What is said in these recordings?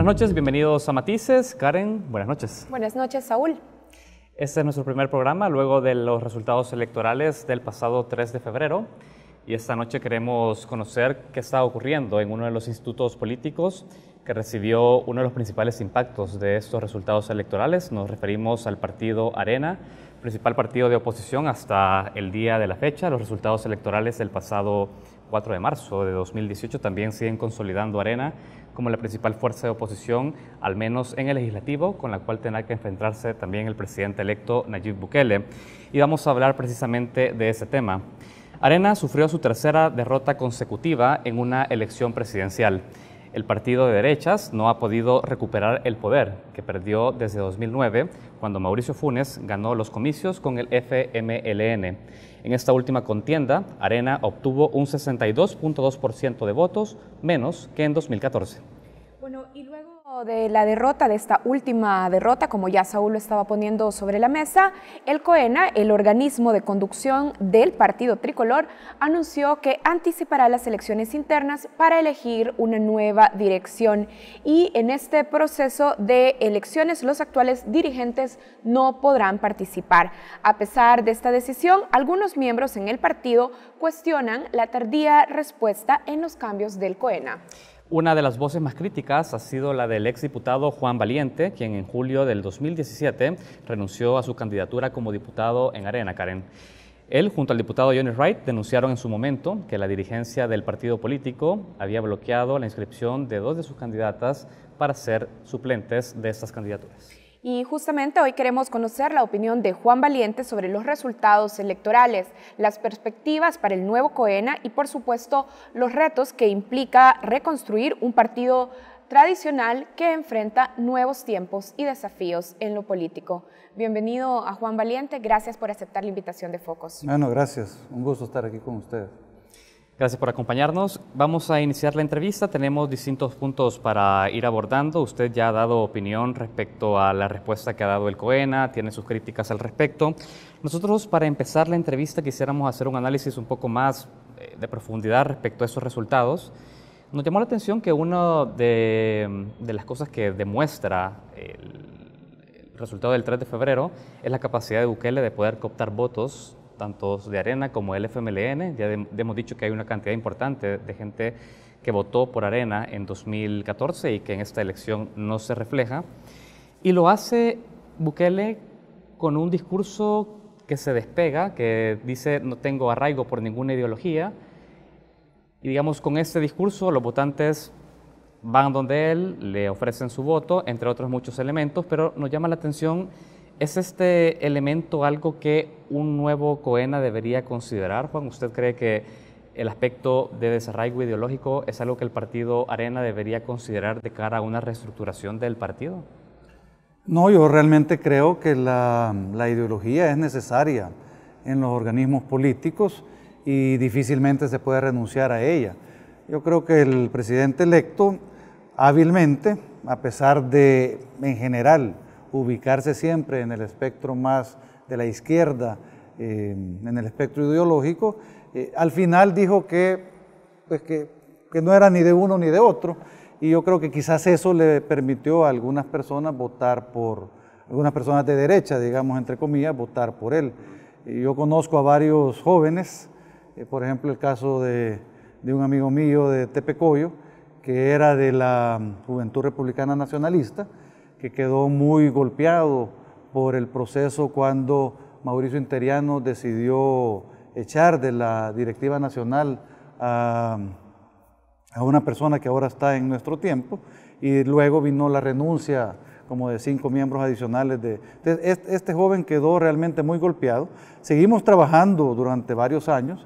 Buenas noches, bienvenidos a Matices. Karen, buenas noches. Buenas noches, Saúl. Este es nuestro primer programa luego de los resultados electorales del pasado 3 de febrero. Y esta noche queremos conocer qué está ocurriendo en uno de los institutos políticos que recibió uno de los principales impactos de estos resultados electorales. Nos referimos al partido Arena, principal partido de oposición hasta el día de la fecha. Los resultados electorales del pasado 4 de marzo de 2018 también siguen consolidando Arena como la principal fuerza de oposición, al menos en el legislativo, con la cual tendrá que enfrentarse también el presidente electo Nayib Bukele. Y vamos a hablar precisamente de ese tema. Arena sufrió su tercera derrota consecutiva en una elección presidencial. El partido de derechas no ha podido recuperar el poder que perdió desde 2009, cuando Mauricio Funes ganó los comicios con el FMLN. En esta última contienda, Arena obtuvo un 62.2% de votos, menos que en 2014. Bueno, y luego de la derrota, de esta última derrota, como ya Saúl lo estaba poniendo sobre la mesa, el COENA, el organismo de conducción del partido tricolor, anunció que anticipará las elecciones internas para elegir una nueva dirección. Y en este proceso de elecciones, los actuales dirigentes no podrán participar. A pesar de esta decisión, algunos miembros en el partido cuestionan la tardía respuesta en los cambios del COENA. Una de las voces más críticas ha sido la del exdiputado Juan Valiente, quien en julio del 2017 renunció a su candidatura como diputado en Arena, Karen. Él, junto al diputado Johnny Wright, denunciaron en su momento que la dirigencia del partido político había bloqueado la inscripción de 2 de sus candidatas para ser suplentes de estas candidaturas. Y justamente hoy queremos conocer la opinión de Juan Valiente sobre los resultados electorales, las perspectivas para el nuevo COENA y, por supuesto, los retos que implica reconstruir un partido tradicional que enfrenta nuevos tiempos y desafíos en lo político. Bienvenido a Juan Valiente, gracias por aceptar la invitación de Focos. Bueno, gracias, un gusto estar aquí con ustedes. Gracias por acompañarnos. Vamos a iniciar la entrevista. Tenemos distintos puntos para ir abordando. Usted ya ha dado opinión respecto a la respuesta que ha dado el COENA, tiene sus críticas al respecto. Nosotros, para empezar la entrevista, quisiéramos hacer un análisis un poco más de profundidad respecto a esos resultados. Nos llamó la atención que una de las cosas que demuestra el resultado del 3 de febrero es la capacidad de Bukele de poder cooptar votos tanto de Arena como el FMLN. Ya hemos dicho que hay una cantidad importante de gente que votó por Arena en 2014 y que en esta elección no se refleja. Y lo hace Bukele con un discurso que se despega, que dice no tengo arraigo por ninguna ideología. Y digamos, con este discurso los votantes van donde él, le ofrecen su voto, entre otros muchos elementos, pero nos llama la atención. ¿Es este elemento algo que un nuevo COENA debería considerar, Juan? ¿Usted cree que el aspecto de desarraigo ideológico es algo que el partido Arena debería considerar de cara a una reestructuración del partido? No, yo realmente creo que la ideología es necesaria en los organismos políticos y difícilmente se puede renunciar a ella. Yo creo que el presidente electo, hábilmente, a pesar de, en general, ubicarse siempre en el espectro más de la izquierda, en el espectro ideológico, al final dijo que no era ni de uno ni de otro, y yo creo que quizás eso le permitió a algunas personas votar por, algunas personas de derecha, digamos, entre comillas, votar por él. Y yo conozco a varios jóvenes, por ejemplo el caso de un amigo mío de Tepecoyo, que era de la Juventud Republicana Nacionalista, que quedó muy golpeado por el proceso cuando Mauricio Interiano decidió echar de la directiva nacional a una persona que ahora está en nuestro tiempo, y luego vino la renuncia como de 5 miembros adicionales. Este joven quedó realmente muy golpeado. Seguimos trabajando durante varios años,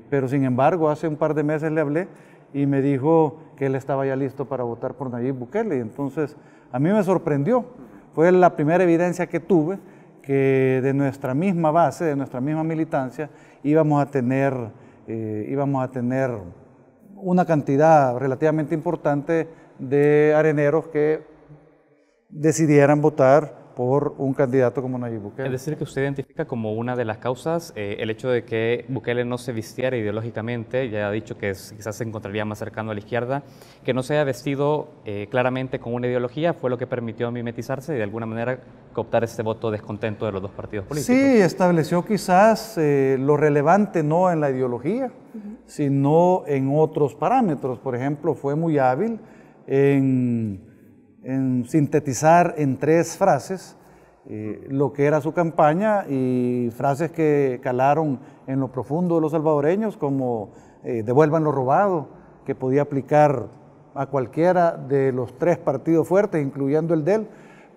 pero sin embargo hace un par de meses le hablé y me dijo que él estaba ya listo para votar por Nayib Bukele, y entonces a mí me sorprendió. Fue la primera evidencia que tuve que de nuestra misma base, de nuestra misma militancia, íbamos a tener una cantidad relativamente importante de areneros que decidieran votar por un candidato como Nayib Bukele. Es decir, que usted identifica como una de las causas el hecho de que Bukele no se vistiera ideológicamente, ya ha dicho que quizás se encontraría más cercano a la izquierda, que no se haya vestido claramente con una ideología, fue lo que permitió mimetizarse y de alguna manera cooptar este voto descontento de los dos partidos políticos. Sí, estableció quizás lo relevante no en la ideología, sino en otros parámetros. Por ejemplo, fue muy hábil en sintetizar en 3 frases lo que era su campaña y frases que calaron en lo profundo de los salvadoreños, como devuelvan lo robado, que podía aplicar a cualquiera de los 3 partidos fuertes, incluyendo el de él,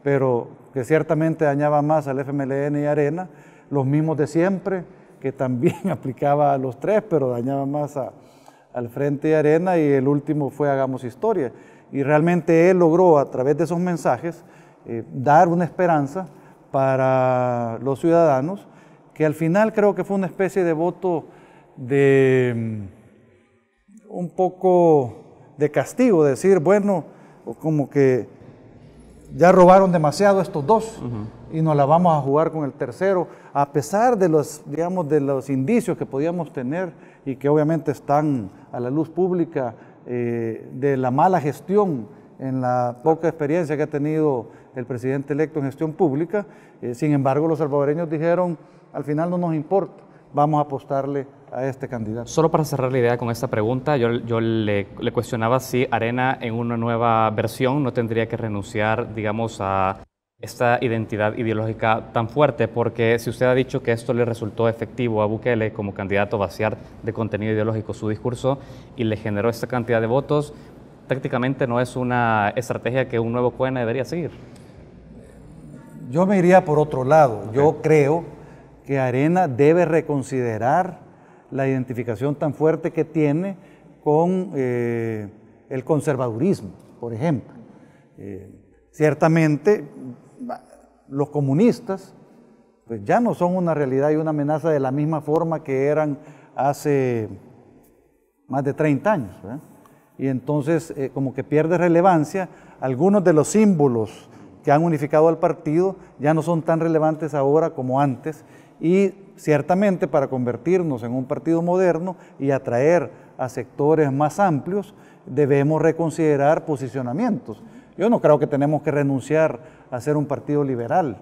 pero que ciertamente dañaba más al FMLN y Arena, los mismos de siempre, que también aplicaba a los 3, pero dañaba más al Frente y Arena, y el último fue Hagamos Historia. Y realmente él logró a través de esos mensajes dar una esperanza para los ciudadanos, que al final creo que fue una especie de voto de un poco de castigo, decir, bueno, como que ya robaron demasiado estos 2 y nos la vamos a jugar con el tercero, a pesar de los, digamos, de los indicios que podíamos tener y que obviamente están a la luz pública, de la mala gestión en la poca experiencia que ha tenido el presidente electo en gestión pública. Sin embargo, los salvadoreños dijeron, al final no nos importa, vamos a apostarle a este candidato. Solo para cerrar la idea con esta pregunta, yo le cuestionaba si Arena en una nueva versión no tendría que renunciar, digamos, a esta identidad ideológica tan fuerte, porque si usted ha dicho que esto le resultó efectivo a Bukele como candidato a vaciar de contenido ideológico su discurso y le generó esta cantidad de votos, tácticamente no es una estrategia que un nuevo COENA debería seguir. Yo me iría por otro lado. Yo creo que Arena debe reconsiderar la identificación tan fuerte que tiene con el conservadurismo, por ejemplo. Ciertamente, los comunistas pues ya no son una realidad y una amenaza de la misma forma que eran hace más de 30 años, ¿verdad? Y entonces como que pierde relevancia. Algunos de los símbolos que han unificado al partido ya no son tan relevantes ahora como antes, y ciertamente para convertirnos en un partido moderno y atraer a sectores más amplios debemos reconsiderar posicionamientos. Yo no creo que tenemos que renunciar a ser un partido liberal,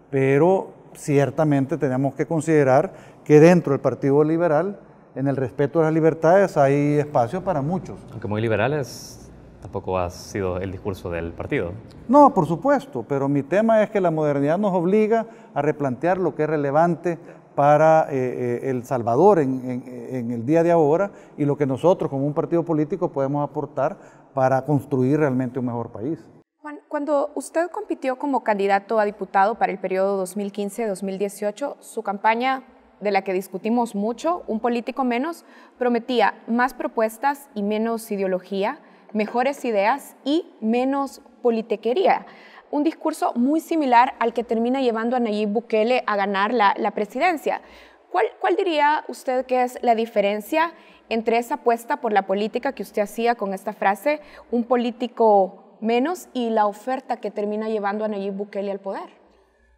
pero ciertamente tenemos que considerar que dentro del Partido Liberal, en el respeto a las libertades, hay espacio para muchos. Aunque muy liberales, tampoco ha sido el discurso del partido. No, por supuesto, pero mi tema es que la modernidad nos obliga a replantear lo que es relevante para El Salvador en el día de ahora y lo que nosotros como un partido político podemos aportar para construir realmente un mejor país. Juan, cuando usted compitió como candidato a diputado para el periodo 2015-2018, su campaña, de la que discutimos mucho, Un político menos, prometía más propuestas y menos ideología, mejores ideas y menos politiquería. Un discurso muy similar al que termina llevando a Nayib Bukele a ganar la presidencia. ¿Cuál diría usted que es la diferencia entre esa apuesta por la política que usted hacía con esta frase, un político menos, y la oferta que termina llevando a Nayib Bukele al poder?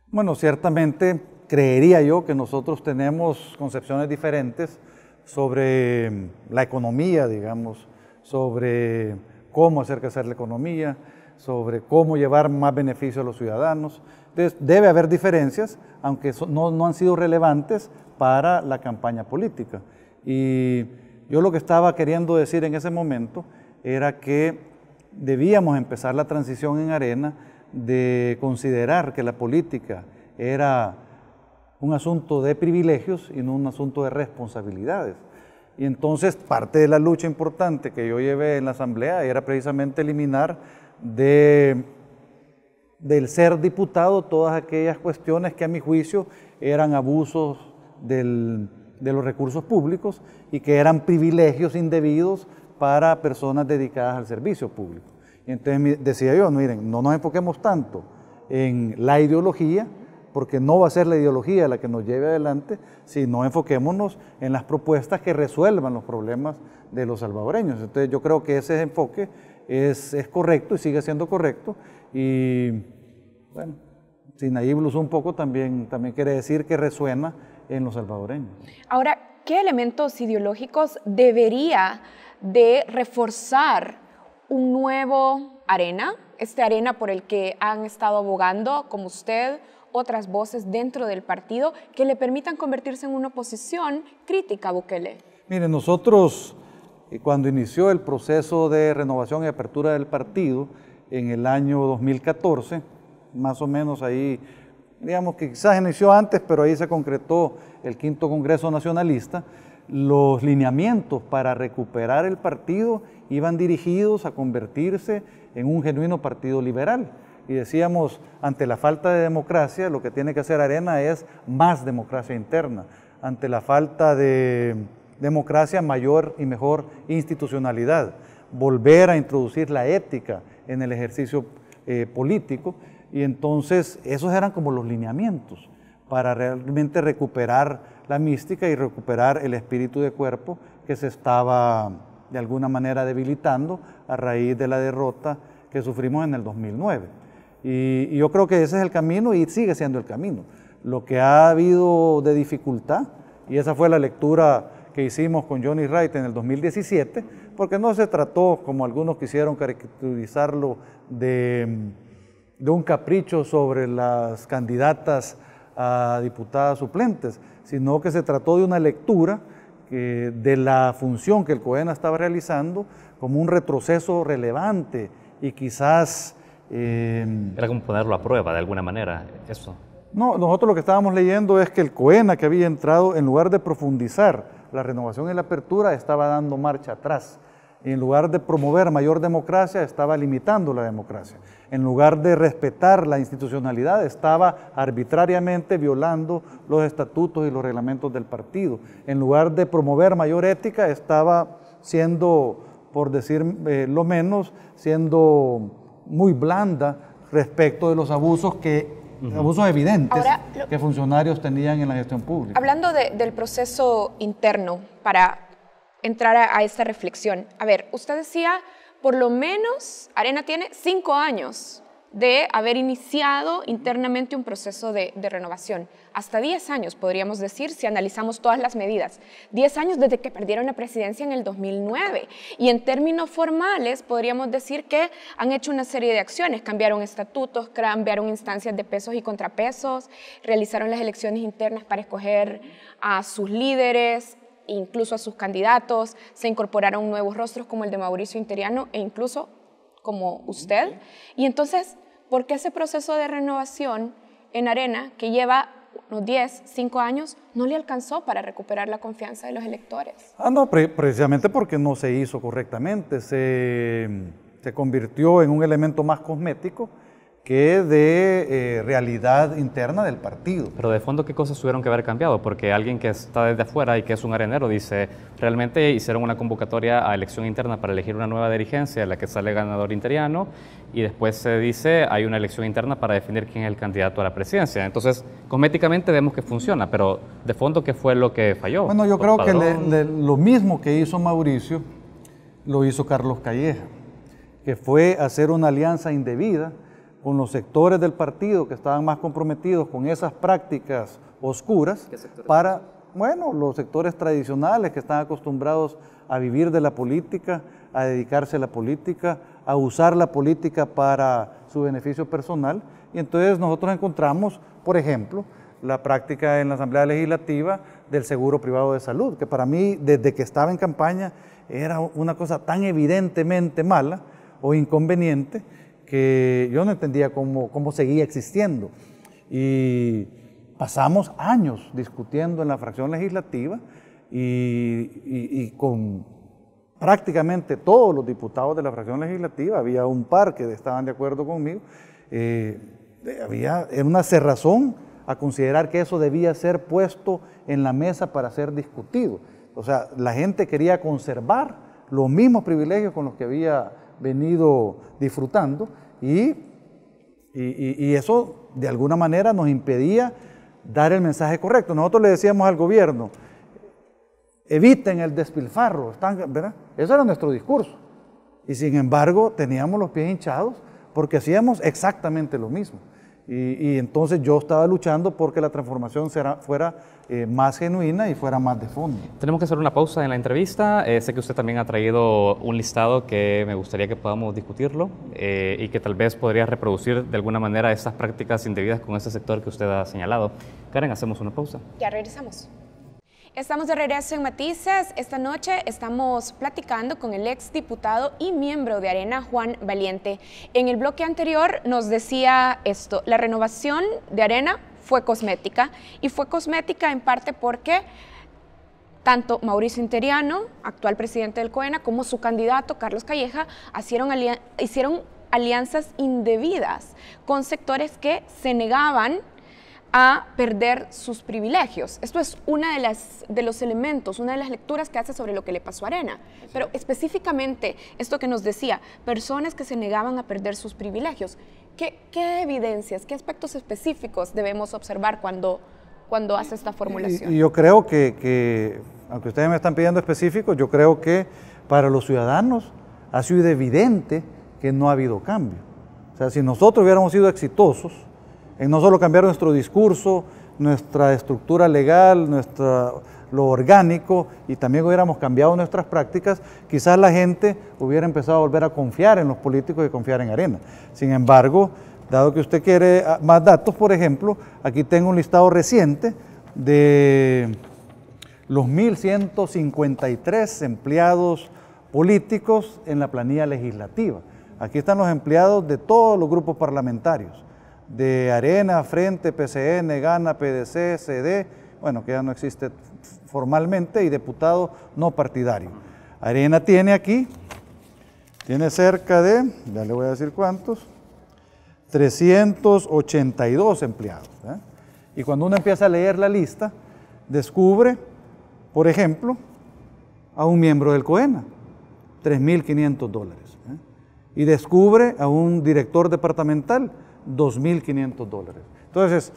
Bueno, ciertamente creería yo que nosotros tenemos concepciones diferentes sobre la economía, digamos, sobre cómo hacer crecer la economía, sobre cómo llevar más beneficio a los ciudadanos. Entonces, debe haber diferencias, aunque no han sido relevantes para la campaña política. Y yo lo que estaba queriendo decir en ese momento era que debíamos empezar la transición en Arena de considerar que la política era un asunto de privilegios y no un asunto de responsabilidades. Y entonces parte de la lucha importante que yo llevé en la Asamblea era precisamente eliminar del ser diputado todas aquellas cuestiones que a mi juicio eran abusos de los recursos públicos y que eran privilegios indebidos para personas dedicadas al servicio público. Y entonces decía yo, miren, no nos enfoquemos tanto en la ideología, porque no va a ser la ideología la que nos lleve adelante, sino enfoquémonos en las propuestas que resuelvan los problemas de los salvadoreños. Entonces yo creo que ese enfoque es correcto y sigue siendo correcto, y bueno, Sinaí Blues un poco también quiere decir que resuena en los salvadoreños. Ahora, ¿qué elementos ideológicos debería de reforzar un nuevo Arena? Este Arena por el que han estado abogando, como usted, otras voces dentro del partido, que le permitan convertirse en una oposición crítica a Bukele. Mire, nosotros cuando inició el proceso de renovación y apertura del partido en el año 2014, más o menos ahí, digamos que quizás inició antes, pero ahí se concretó el quinto Congreso Nacionalista, los lineamientos para recuperar el partido iban dirigidos a convertirse en un genuino partido liberal. Y decíamos, ante la falta de democracia, lo que tiene que hacer Arena es más democracia interna. Ante la falta de democracia, mayor y mejor institucionalidad. Volver a introducir la ética en el ejercicio político. Y entonces, esos eran como los lineamientos para realmente recuperar la mística y recuperar el espíritu de cuerpo que se estaba de alguna manera debilitando a raíz de la derrota que sufrimos en el 2009. Y yo creo que ese es el camino y sigue siendo el camino. Lo que ha habido de dificultad, y esa fue la lectura que hicimos con Johnny Wright en el 2017, porque no se trató, como algunos quisieron caracterizarlo, de un capricho sobre las candidatas a diputadas suplentes, sino que se trató de una lectura de la función que el COENA estaba realizando como un retroceso relevante y quizás... Era como ponerlo a prueba de alguna manera, eso. No, nosotros lo que estábamos leyendo es que el COENA que había entrado, en lugar de profundizar la renovación y la apertura, estaba dando marcha atrás. En lugar de promover mayor democracia, estaba limitando la democracia. En lugar de respetar la institucionalidad, estaba arbitrariamente violando los estatutos y los reglamentos del partido. En lugar de promover mayor ética, estaba siendo, por decir lo menos, siendo muy blanda respecto de los abusos abusos evidentes ahora, que funcionarios tenían en la gestión pública. Hablando del proceso interno, para entrar a esta reflexión. A ver, usted decía, por lo menos Arena tiene 5 años de haber iniciado internamente un proceso de renovación. Hasta 10 años, podríamos decir, si analizamos todas las medidas. 10 años desde que perdieron la presidencia en el 2009. Y en términos formales, podríamos decir que han hecho una serie de acciones. Cambiaron estatutos, cambiaron instancias de pesos y contrapesos, realizaron las elecciones internas para escoger a sus líderes, incluso a sus candidatos, se incorporaron nuevos rostros como el de Mauricio Interiano e incluso como usted. Y entonces, ¿por qué ese proceso de renovación en Arena, que lleva unos 5 años, no le alcanzó para recuperar la confianza de los electores? No, precisamente porque no se hizo correctamente, se convirtió en un elemento más cosmético que de realidad interna del partido. Pero de fondo, ¿qué cosas tuvieron que haber cambiado? Porque alguien que está desde afuera y que es un arenero dice, realmente hicieron una convocatoria a elección interna para elegir una nueva dirigencia, en la que sale ganador Interiano, y después se dice, hay una elección interna para definir quién es el candidato a la presidencia. Entonces, cosméticamente vemos que funciona, pero de fondo, ¿qué fue lo que falló? Bueno, yo creo que lo mismo que hizo Mauricio, lo hizo Carlos Calleja, que fue hacer una alianza indebida con los sectores del partido que estaban más comprometidos con esas prácticas oscuras para, bueno, los sectores tradicionales que están acostumbrados a vivir de la política, a dedicarse a la política, a usar la política para su beneficio personal. Y entonces nosotros encontramos, por ejemplo, la práctica en la Asamblea Legislativa del seguro privado de salud, que para mí, desde que estaba en campaña, era una cosa tan evidentemente mala o inconveniente que yo no entendía cómo seguía existiendo. Y pasamos años discutiendo en la fracción legislativa y con prácticamente todos los diputados de la fracción legislativa, había un par que estaban de acuerdo conmigo, había una cerrazón a considerar que eso debía ser puesto en la mesa para ser discutido. O sea, la gente quería conservar los mismos privilegios con los que había venido disfrutando y eso de alguna manera nos impedía dar el mensaje correcto. Nosotros le decíamos al gobierno, eviten el despilfarro, ¿verdad? Ese era nuestro discurso. Y sin embargo teníamos los pies hinchados porque hacíamos exactamente lo mismo. Y entonces yo estaba luchando porque la transformación fuera más genuina y fuera más de fondo. Tenemos que hacer una pausa en la entrevista. Sé que usted también ha traído un listado que me gustaría que podamos discutirlo y que tal vez podría reproducir de alguna manera estas prácticas indebidas con este sector que usted ha señalado. Karen, hacemos una pausa. Ya regresamos. Estamos de regreso en Matices. Esta noche estamos platicando con el exdiputado y miembro de Arena, Juan Valiente. En el bloque anterior nos decía esto: la renovación de Arena fue cosmética, y fue cosmética en parte porque tanto Mauricio Interiano, actual presidente del COENA, como su candidato Carlos Calleja hicieron alianzas indebidas con sectores que se negaban a perder sus privilegios. Esto es una de los elementos, una de las lecturas que hace sobre lo que le pasó a Arena. Pero específicamente, esto que nos decía, personas que se negaban a perder sus privilegios. ¿Qué evidencias, qué aspectos específicos debemos observar cuando hace esta formulación? Y yo creo que, aunque ustedes me están pidiendo específicos, yo creo que para los ciudadanos ha sido evidente que no ha habido cambio. O sea, si nosotros hubiéramos sido exitosos en no solo cambiar nuestro discurso, nuestra estructura legal, lo orgánico, y también hubiéramos cambiado nuestras prácticas, quizás la gente hubiera empezado a volver a confiar en los políticos y confiar en Arena. Sin embargo, dado que usted quiere más datos, por ejemplo, aquí tengo un listado reciente de los 1.153 empleados políticos en la planilla legislativa. Aquí están los empleados de todos los grupos parlamentarios, de Arena, Frente, PCN, Gana, PDC, CD, bueno, que ya no existe formalmente, y diputado no partidario. Arena tiene aquí, tiene cerca de, ya le voy a decir cuántos, 382 empleados. Y cuando uno empieza a leer la lista, descubre, por ejemplo, a un miembro del COENA, $3.500. Y descubre a un director departamental, $2.500. Entonces,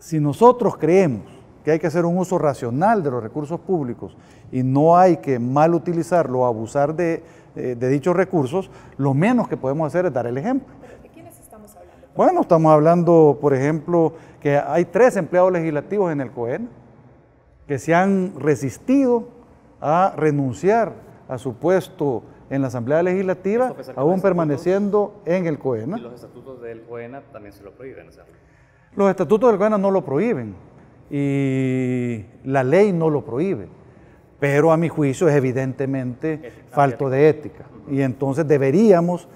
si nosotros creemos que hay que hacer un uso racional de los recursos públicos y no hay que mal utilizarlo o abusar de dichos recursos, lo menos que podemos hacer es dar el ejemplo. ¿De quiénes estamos hablando? Bueno, estamos hablando, por ejemplo, que hay 3 empleados legislativos en el COENA que se han resistido a renunciar a su puesto en la Asamblea Legislativa, aún permaneciendo en el COENA. Y los estatutos del COENA también se lo prohíben, ¿no? Los estatutos del COENA no lo prohíben y la ley no lo prohíbe, pero a mi juicio es evidentemente falto de ética, y entonces deberíamos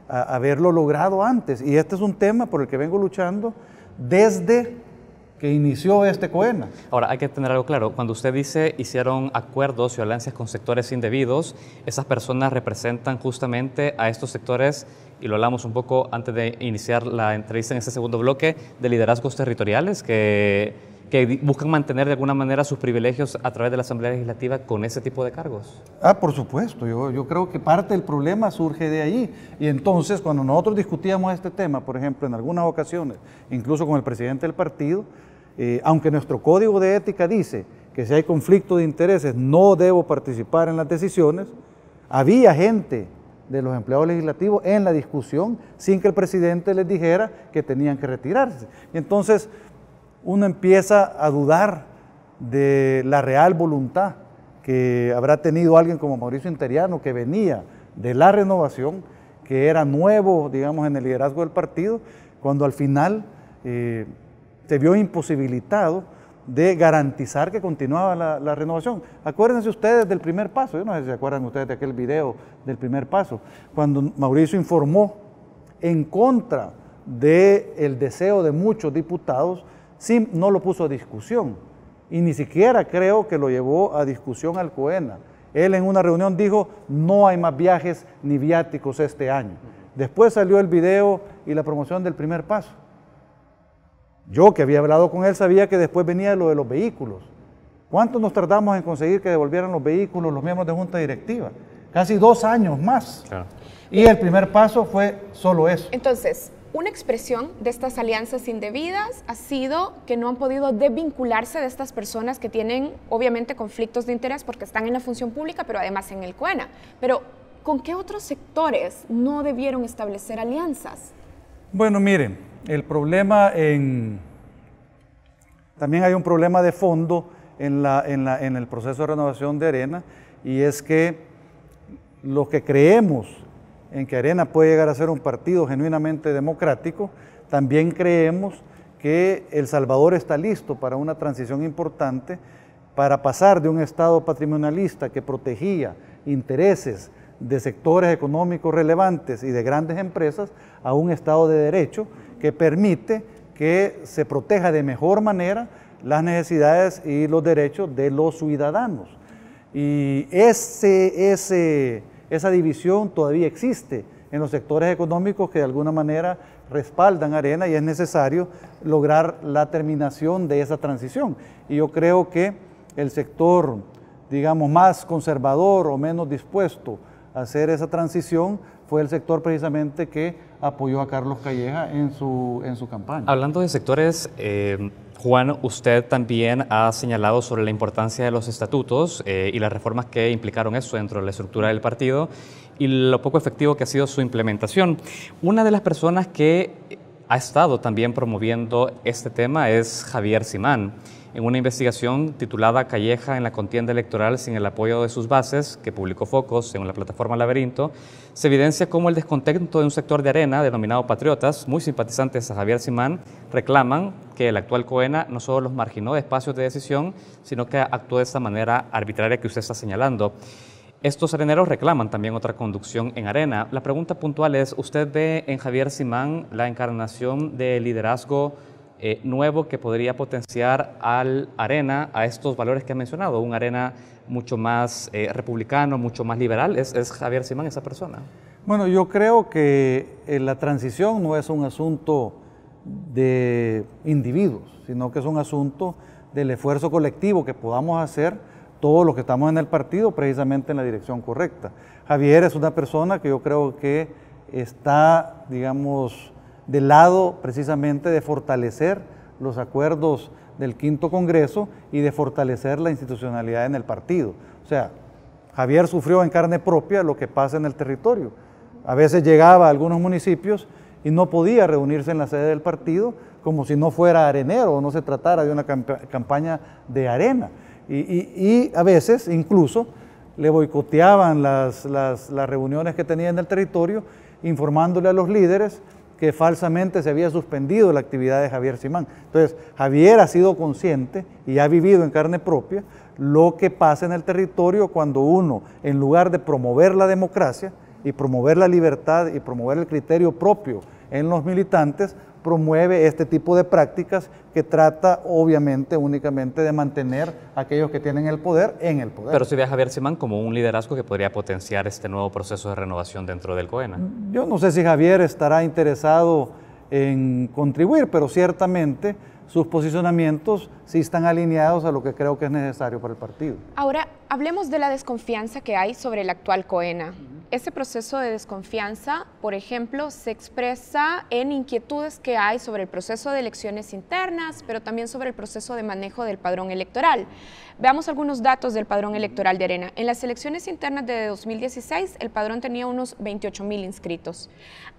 haberlo logrado antes, y este es un tema por el que vengo luchando desde que inició este COENA. Ahora, hay que tener algo claro. Cuando usted dice hicieron acuerdos y alianzas con sectores indebidos, esas personas representan justamente a estos sectores, y lo hablamos un poco antes de iniciar la entrevista en este segundo bloque, de liderazgos territoriales que buscan mantener de alguna manera sus privilegios a través de la Asamblea Legislativa con ese tipo de cargos. Por supuesto, yo creo que parte del problema surge de allí, y entonces cuando nosotros discutíamos este tema, por ejemplo, en algunas ocasiones, incluso con el presidente del partido, aunque nuestro código de ética dice que si hay conflicto de intereses no debo participar en las decisiones, había gente de los empleados legislativos en la discusión sin que el presidente les dijera que tenían que retirarse. Y entonces uno empieza a dudar de la real voluntad que habrá tenido alguien como Mauricio Interiano, que venía de la renovación, que era nuevo, digamos, en el liderazgo del partido, cuando al final se vio imposibilitado de garantizar que continuaba la renovación. Acuérdense ustedes del primer paso, yo no sé si se acuerdan ustedes de aquel video del primer paso, cuando Mauricio informó en contra del deseo de muchos diputados, sí, no lo puso a discusión, y ni siquiera creo que lo llevó a discusión al COENA. Él en una reunión dijo, no hay más viajes ni viáticos este año. Después salió el video y la promoción del primer paso. Yo, que había hablado con él, sabía que después venía lo de los vehículos. ¿Cuánto nos tardamos en conseguir que devolvieran los vehículos los miembros de junta directiva? Casi 2 años más. Claro. Y el primer paso fue solo eso. Entonces, una expresión de estas alianzas indebidas ha sido que no han podido desvincularse de estas personas que tienen, obviamente, conflictos de interés porque están en la función pública, pero además en el COENA. Pero, ¿con qué otros sectores no debieron establecer alianzas? Bueno, miren, el problema también hay un problema de fondo en el proceso de renovación de Arena, y es que los que creemos en que Arena puede llegar a ser un partido genuinamente democrático, también creemos que El Salvador está listo para una transición importante, para pasar de un Estado patrimonialista que protegía intereses de sectores económicos relevantes y de grandes empresas a un Estado de Derecho que permite que se proteja de mejor manera las necesidades y los derechos de los ciudadanos. Y esa división todavía existe en los sectores económicos que de alguna manera respaldan a Arena, y es necesario lograr la terminación de esa transición. Y yo creo que el sector, digamos, más conservador o menos dispuesto a hacer esa transición fue el sector precisamente que apoyó a Carlos Calleja en su campaña. Hablando de sectores, Juan, usted también ha señalado sobre la importancia de los estatutos y las reformas que implicaron eso dentro de la estructura del partido y lo poco efectivo que ha sido su implementación. Una de las personas que ha estado también promoviendo este tema es Javier Simán. En una investigación titulada Calleja en la contienda electoral sin el apoyo de sus bases, que publicó Focus en la plataforma Laberinto, se evidencia cómo el descontento de un sector de Arena, denominado patriotas, muy simpatizantes a Javier Simán, reclaman que el actual COENA no solo los marginó de espacios de decisión, sino que actuó de esta manera arbitraria que usted está señalando. Estos areneros reclaman también otra conducción en Arena. La pregunta puntual es, ¿usted ve en Javier Simán la encarnación de liderazgo nuevo que podría potenciar al Arena a estos valores que ha mencionado? Un Arena mucho más republicano, mucho más liberal. ¿Es Javier Simán esa persona? Bueno, yo creo que la transición no es un asunto de individuos, sino que es un asunto del esfuerzo colectivo que podamos hacer todos los que estamos en el partido precisamente en la dirección correcta. Javier es una persona que yo creo que está, digamos, del lado precisamente de fortalecer los acuerdos del quinto Congreso y de fortalecer la institucionalidad en el partido. O sea, Javier sufrió en carne propia lo que pasa en el territorio. A veces llegaba a algunos municipios y no podía reunirse en la sede del partido como si no fuera arenero o no se tratara de una campaña de Arena. Y a veces incluso le boicoteaban las reuniones que tenía en el territorio, informándole a los líderes que falsamente se había suspendido la actividad de Javier Simán. Entonces, Javier ha sido consciente y ha vivido en carne propia lo que pasa en el territorio cuando uno, en lugar de promover la democracia y promover la libertad y promover el criterio propio en los militantes, promueve este tipo de prácticas que trata obviamente únicamente de mantener a aquellos que tienen el poder en el poder. Pero si ve a Javier Simán como un liderazgo que podría potenciar este nuevo proceso de renovación dentro del COENA. Yo no sé si Javier estará interesado en contribuir, pero ciertamente sus posicionamientos sí están alineados a lo que creo que es necesario para el partido. Ahora, hablemos de la desconfianza que hay sobre el actual COENA. Ese proceso de desconfianza, por ejemplo, se expresa en inquietudes que hay sobre el proceso de elecciones internas, pero también sobre el proceso de manejo del padrón electoral. Veamos algunos datos del padrón electoral de Arena. En las elecciones internas de 2016, el padrón tenía unos 28,000 inscritos.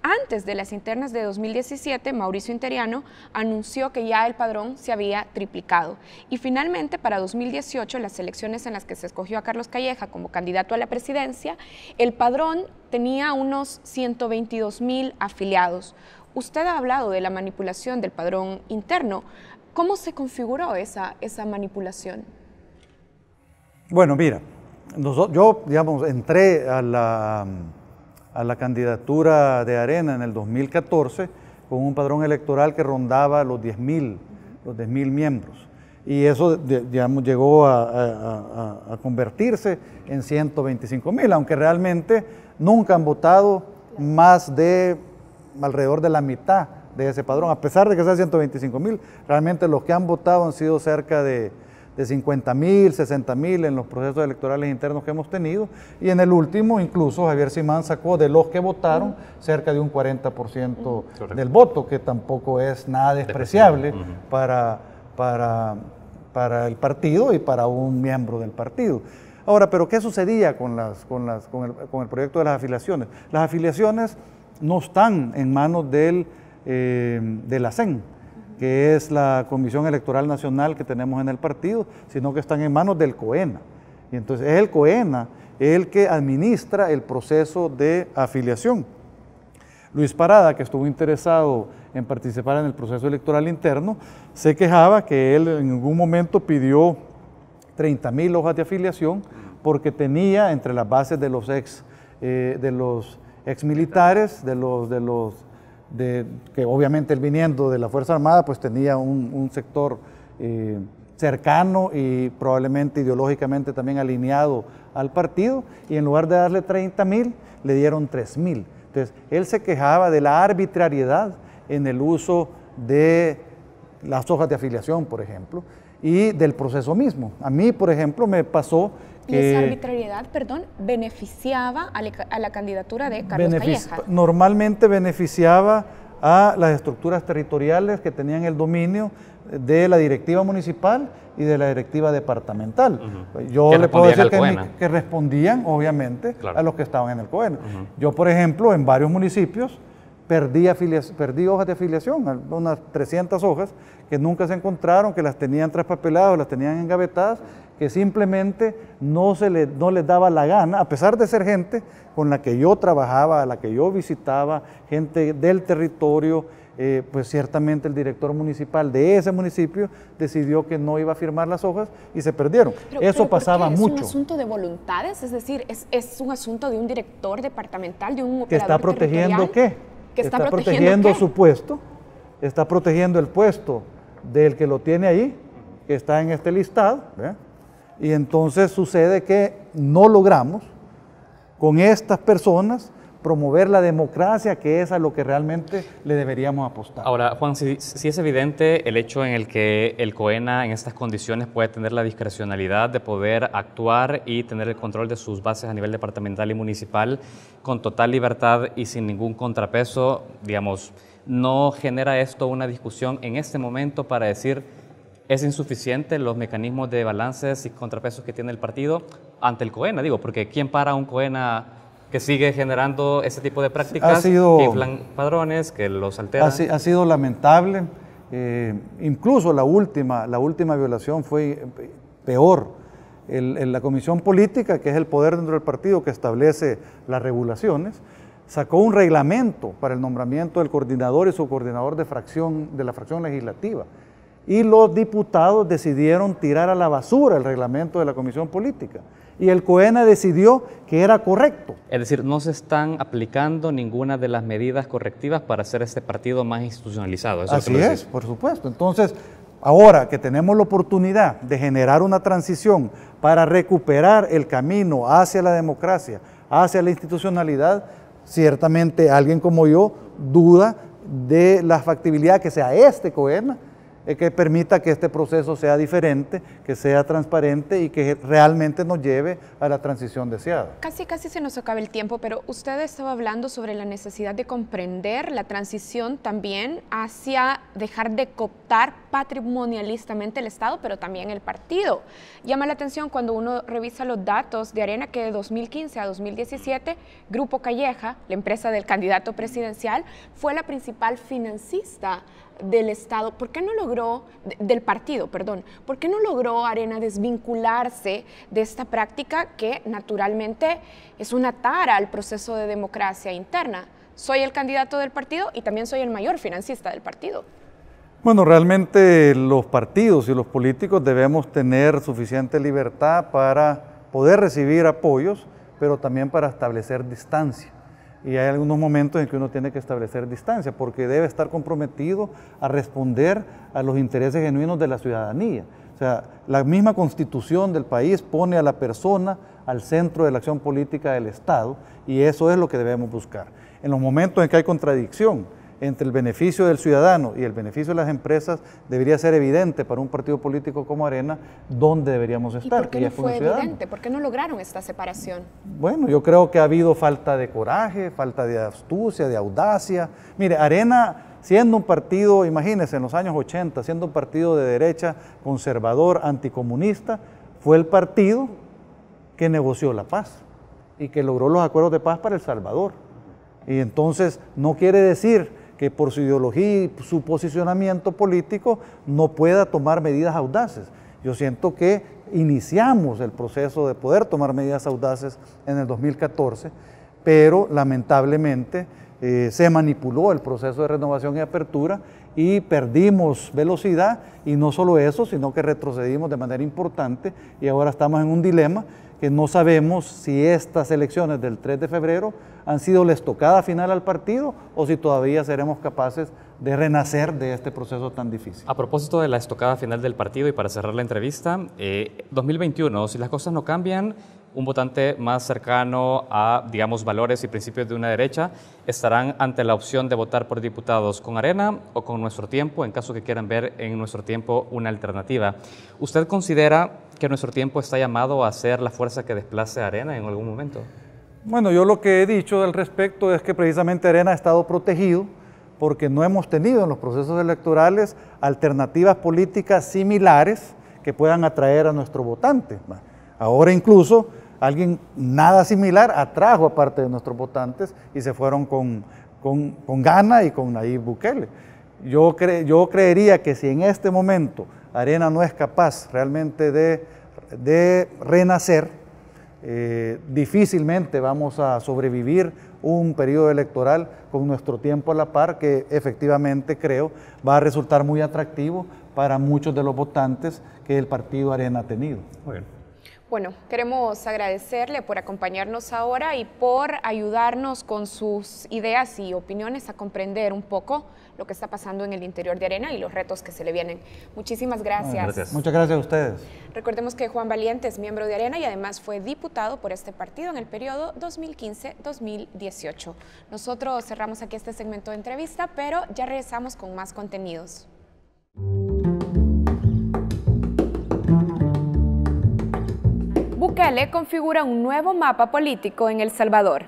Antes de las internas de 2017, Mauricio Interiano anunció que ya el padrón se había triplicado. Y finalmente, para 2018, las elecciones en las que se escogió a Carlos Calleja como candidato a la presidencia, el padrón tenía unos 122,000 afiliados. Usted ha hablado de la manipulación del padrón interno. ¿Cómo se configuró esa manipulación? Bueno, mira, yo, digamos, entré a la candidatura de Arena en el 2014 con un padrón electoral que rondaba los 10,000 miembros. Y eso, digamos, llegó a convertirse en 125,000, aunque realmente nunca han votado más de alrededor de la mitad de ese padrón. A pesar de que sea 125,000, realmente los que han votado han sido cerca de 50,000, 60,000 en los procesos electorales internos que hemos tenido, y en el último incluso Javier Simán sacó de los que votaron cerca de un 40% del voto, que tampoco es nada despreciable para el partido y para un miembro del partido. Ahora, ¿pero qué sucedía con el proyecto de las afiliaciones? Las afiliaciones no están en manos del de la CEN, que es la Comisión Electoral Nacional que tenemos en el partido, sino que están en manos del COENA. Y entonces es el COENA el que administra el proceso de afiliación. Luis Parada, que estuvo interesado en participar en el proceso electoral interno, se quejaba que él en algún momento pidió 30.000 hojas de afiliación porque tenía entre las bases de los ex militares, que obviamente él viniendo de la Fuerza Armada, pues tenía un sector cercano y probablemente ideológicamente también alineado al partido, y en lugar de darle 30.000, le dieron 3.000. Entonces, él se quejaba de la arbitrariedad en el uso de las hojas de afiliación, por ejemplo, y del proceso mismo. A mí, por ejemplo, me pasó que... ¿Y esa arbitrariedad, perdón, beneficiaba a la candidatura de Carlos Calleja? Normalmente beneficiaba a las estructuras territoriales que tenían el dominio de la directiva municipal y de la directiva departamental. Yo le puedo decir que respondían, obviamente, claro, a los que estaban en el COENA. Yo, por ejemplo, en varios municipios perdí hojas de afiliación, unas 300 hojas que nunca se encontraron, que las tenían traspapeladas, las tenían engavetadas, que simplemente no les daba la gana, a pesar de ser gente con la que yo trabajaba, a la que yo visitaba, gente del territorio, pues ciertamente el director municipal de ese municipio decidió que no iba a firmar las hojas y se perdieron. Eso pasaba mucho. ¿Es un asunto de voluntades? Es decir, ¿es un asunto de un director departamental, de un operador que está protegiendo territorial? ¿Qué? Está protegiendo su puesto, está protegiendo el puesto del que lo tiene ahí, que está en este listado, ¿eh? Y entonces sucede que no logramos con estas personas promover la democracia, que es a lo que realmente le deberíamos apostar. Ahora, Juan, sí es evidente el hecho en el que el COENA en estas condiciones puede tener la discrecionalidad de poder actuar y tener el control de sus bases a nivel departamental y municipal con total libertad y sin ningún contrapeso. Digamos, ¿no genera esto una discusión en este momento para decir es insuficiente los mecanismos de balances y contrapesos que tiene el partido ante el COENA? Digo, porque ¿quién para un COENA que sigue generando ese tipo de prácticas, que inflan padrones, que los alteran? Ha sido lamentable. Incluso la última violación fue peor. La Comisión Política, que es el poder dentro del partido que establece las regulaciones, sacó un reglamento para el nombramiento del coordinador y subcoordinador de la fracción legislativa. Y los diputados decidieron tirar a la basura el reglamento de la Comisión Política. Y el COENA decidió que era correcto. Es decir, no se están aplicando ninguna de las medidas correctivas para hacer este partido más institucionalizado. Así es, por supuesto. Entonces, ahora que tenemos la oportunidad de generar una transición para recuperar el camino hacia la democracia, hacia la institucionalidad, ciertamente alguien como yo duda de la factibilidad que sea este COENA que permita que este proceso sea diferente, que sea transparente y que realmente nos lleve a la transición deseada. Casi se nos acaba el tiempo, pero usted estaba hablando sobre la necesidad de comprender la transición también hacia dejar de cooptar patrimonialistamente el Estado, pero también el partido. Llama la atención cuando uno revisa los datos de Arena que de 2015 a 2017, Grupo Calleja, la empresa del candidato presidencial, fue la principal financista del Estado. ¿Por qué no logró, del partido, perdón, por qué no logró Arena desvincularse de esta práctica que naturalmente es una tara al proceso de democracia interna? Soy el candidato del partido y también soy el mayor financista del partido. Bueno, realmente los partidos y los políticos debemos tener suficiente libertad para poder recibir apoyos, pero también para establecer distancia. Y hay algunos momentos en que uno tiene que establecer distancia porque debe estar comprometido a responder a los intereses genuinos de la ciudadanía. O sea, la misma constitución del país pone a la persona al centro de la acción política del Estado y eso es lo que debemos buscar. En los momentos en que hay contradicción entre el beneficio del ciudadano y el beneficio de las empresas, debería ser evidente para un partido político como Arena dónde deberíamos estar. ¿Y por qué no fue evidente? ¿Por qué no lograron esta separación? Bueno, yo creo que ha habido falta de coraje, falta de astucia, de audacia. Mire, Arena, siendo un partido, imagínense, en los años 80, siendo un partido de derecha, conservador, anticomunista, fue el partido que negoció la paz y que logró los acuerdos de paz para El Salvador. Y entonces no quiere decir que por su ideología y su posicionamiento político no pueda tomar medidas audaces. Yo siento que iniciamos el proceso de poder tomar medidas audaces en el 2014, pero lamentablemente se manipuló el proceso de renovación y apertura y perdimos velocidad, y no solo eso, sino que retrocedimos de manera importante y ahora estamos en un dilema que no sabemos si estas elecciones del 3 de febrero han sido la estocada final al partido o si todavía seremos capaces de renacer de este proceso tan difícil. A propósito de la estocada final del partido y para cerrar la entrevista, 2021, si las cosas no cambian, un votante más cercano a, digamos, valores y principios de una derecha, estarán ante la opción de votar por diputados con Arena o con Nuestro Tiempo, en caso que quieran ver en Nuestro Tiempo una alternativa. ¿Usted considera que Nuestro Tiempo está llamado a ser la fuerza que desplace a Arena en algún momento? Bueno, yo lo que he dicho al respecto es que precisamente Arena ha estado protegido porque no hemos tenido en los procesos electorales alternativas políticas similares que puedan atraer a nuestro votante. Ahora incluso alguien nada similar atrajo a parte de nuestros votantes y se fueron con Gana y con Nayib Bukele. Yo creería que si en este momento Arena no es capaz realmente de renacer, difícilmente vamos a sobrevivir un periodo electoral con Nuestro Tiempo a la par, que efectivamente creo va a resultar muy atractivo para muchos de los votantes que el partido Arena ha tenido. Muy bien. Bueno, queremos agradecerle por acompañarnos ahora y por ayudarnos con sus ideas y opiniones a comprender un poco lo que está pasando en el interior de Arena y los retos que se le vienen. Muchísimas gracias. Gracias. Muchas gracias a ustedes. Recordemos que Juan Valiente es miembro de Arena y además fue diputado por este partido en el periodo 2015-2018. Nosotros cerramos aquí este segmento de entrevista, pero ya regresamos con más contenidos. Bukele configura un nuevo mapa político en El Salvador.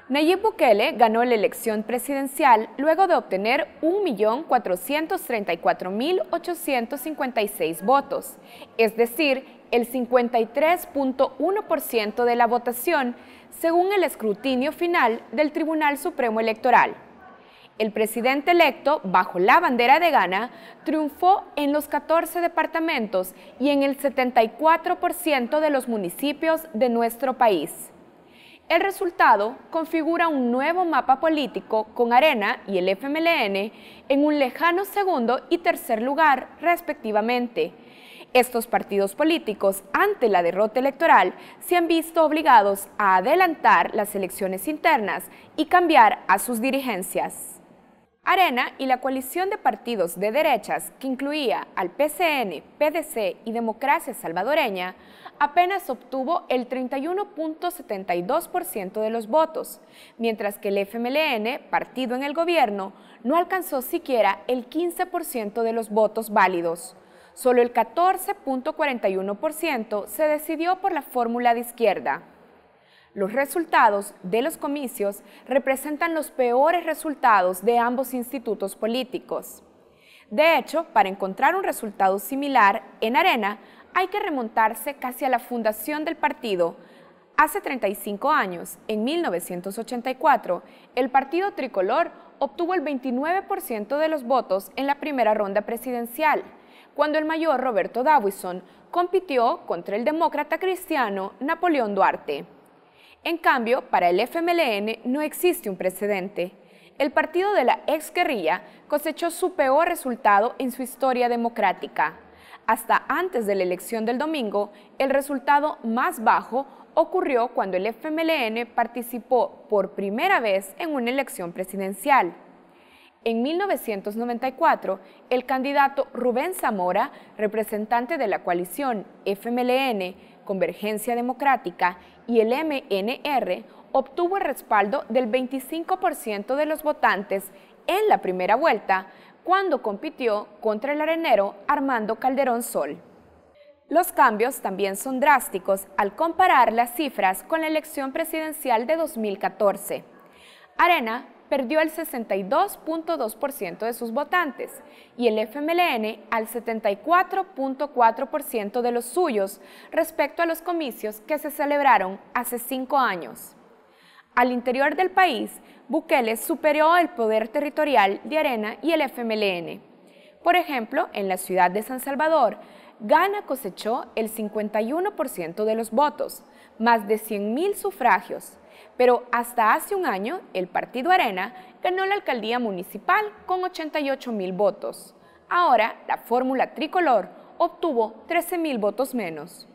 Nayib Bukele ganó la elección presidencial luego de obtener 1.434.856 votos, es decir, el 53.1% de la votación, según el escrutinio final del Tribunal Supremo Electoral. El presidente electo, bajo la bandera de Gana, triunfó en los 14 departamentos y en el 74% de los municipios de nuestro país. El resultado configura un nuevo mapa político con Arena y el FMLN en un lejano segundo y tercer lugar, respectivamente. Estos partidos políticos, ante la derrota electoral, se han visto obligados a adelantar las elecciones internas y cambiar a sus dirigencias. Arena y la coalición de partidos de derechas, que incluía al PCN, PDC y Democracia Salvadoreña, apenas obtuvo el 31.72% de los votos, mientras que el FMLN, partido en el gobierno, no alcanzó siquiera el 15% de los votos válidos. Solo el 14.41% se decidió por la fórmula de izquierda. Los resultados de los comicios representan los peores resultados de ambos institutos políticos. De hecho, para encontrar un resultado similar en Arena, hay que remontarse casi a la fundación del partido. Hace 35 años, en 1984, el partido tricolor obtuvo el 29% de los votos en la primera ronda presidencial, cuando el mayor Roberto Davison compitió contra el demócrata cristiano Napoleón Duarte. En cambio, para el FMLN no existe un precedente. El partido de la exguerrilla cosechó su peor resultado en su historia democrática. Hasta antes de la elección del domingo, el resultado más bajo ocurrió cuando el FMLN participó por primera vez en una elección presidencial. En 1994, el candidato Rubén Zamora, representante de la coalición FMLN, Convergencia Democrática y el MNR, obtuvo el respaldo del 25% de los votantes en la primera vuelta, cuando compitió contra el arenero Armando Calderón Sol. Los cambios también son drásticos al comparar las cifras con la elección presidencial de 2014. Arena perdió el 62.2% de sus votantes y el FMLN al 74.4% de los suyos respecto a los comicios que se celebraron hace 5 años. Al interior del país, Bukele superó el poder territorial de Arena y el FMLN. Por ejemplo, en la ciudad de San Salvador, Gana cosechó el 51% de los votos, más de 100.000 sufragios, pero hasta hace un año el partido Arena ganó la alcaldía municipal con 88.000 votos. Ahora la fórmula tricolor obtuvo 13.000 votos menos.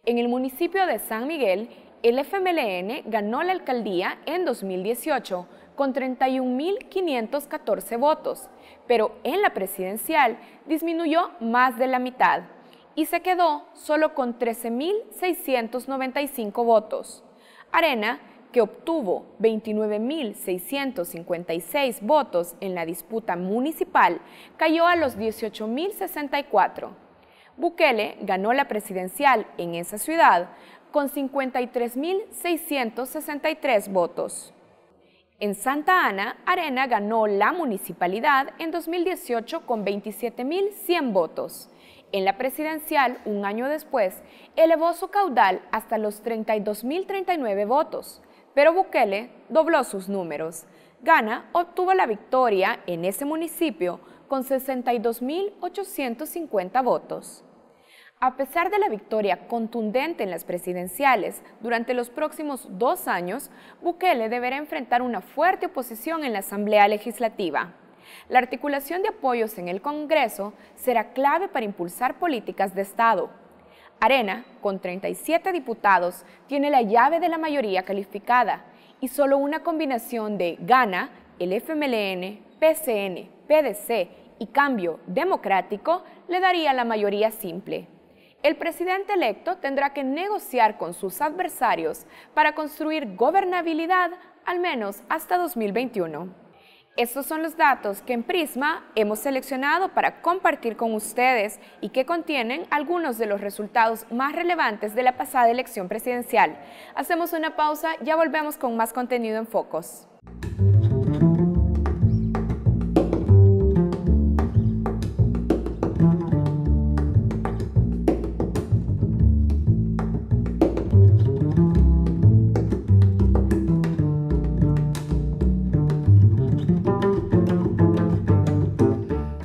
En el municipio de San Miguel, el FMLN ganó la alcaldía en 2018 con 31.514 votos, pero en la presidencial disminuyó más de la mitad y se quedó solo con 13.695 votos. Arena, que obtuvo 29.656 votos en la disputa municipal, cayó a los 18.064. Bukele ganó la presidencial en esa ciudad con 53.663 votos. En Santa Ana, Arena ganó la municipalidad en 2018 con 27.100 votos. En la presidencial, un año después, elevó su caudal hasta los 32.039 votos, pero Bukele dobló sus números. Gana obtuvo la victoria en ese municipio con 62.850 votos. A pesar de la victoria contundente en las presidenciales, durante los próximos 2 años, Bukele deberá enfrentar una fuerte oposición en la Asamblea Legislativa. La articulación de apoyos en el Congreso será clave para impulsar políticas de Estado. Arena, con 37 diputados, tiene la llave de la mayoría calificada y solo una combinación de Gana, el FMLN, PCN, PDC y Cambio Democrático le daría la mayoría simple. El presidente electo tendrá que negociar con sus adversarios para construir gobernabilidad al menos hasta 2021. Estos son los datos que en Prisma hemos seleccionado para compartir con ustedes y que contienen algunos de los resultados más relevantes de la pasada elección presidencial. Hacemos una pausa, ya volvemos con más contenido en Focos.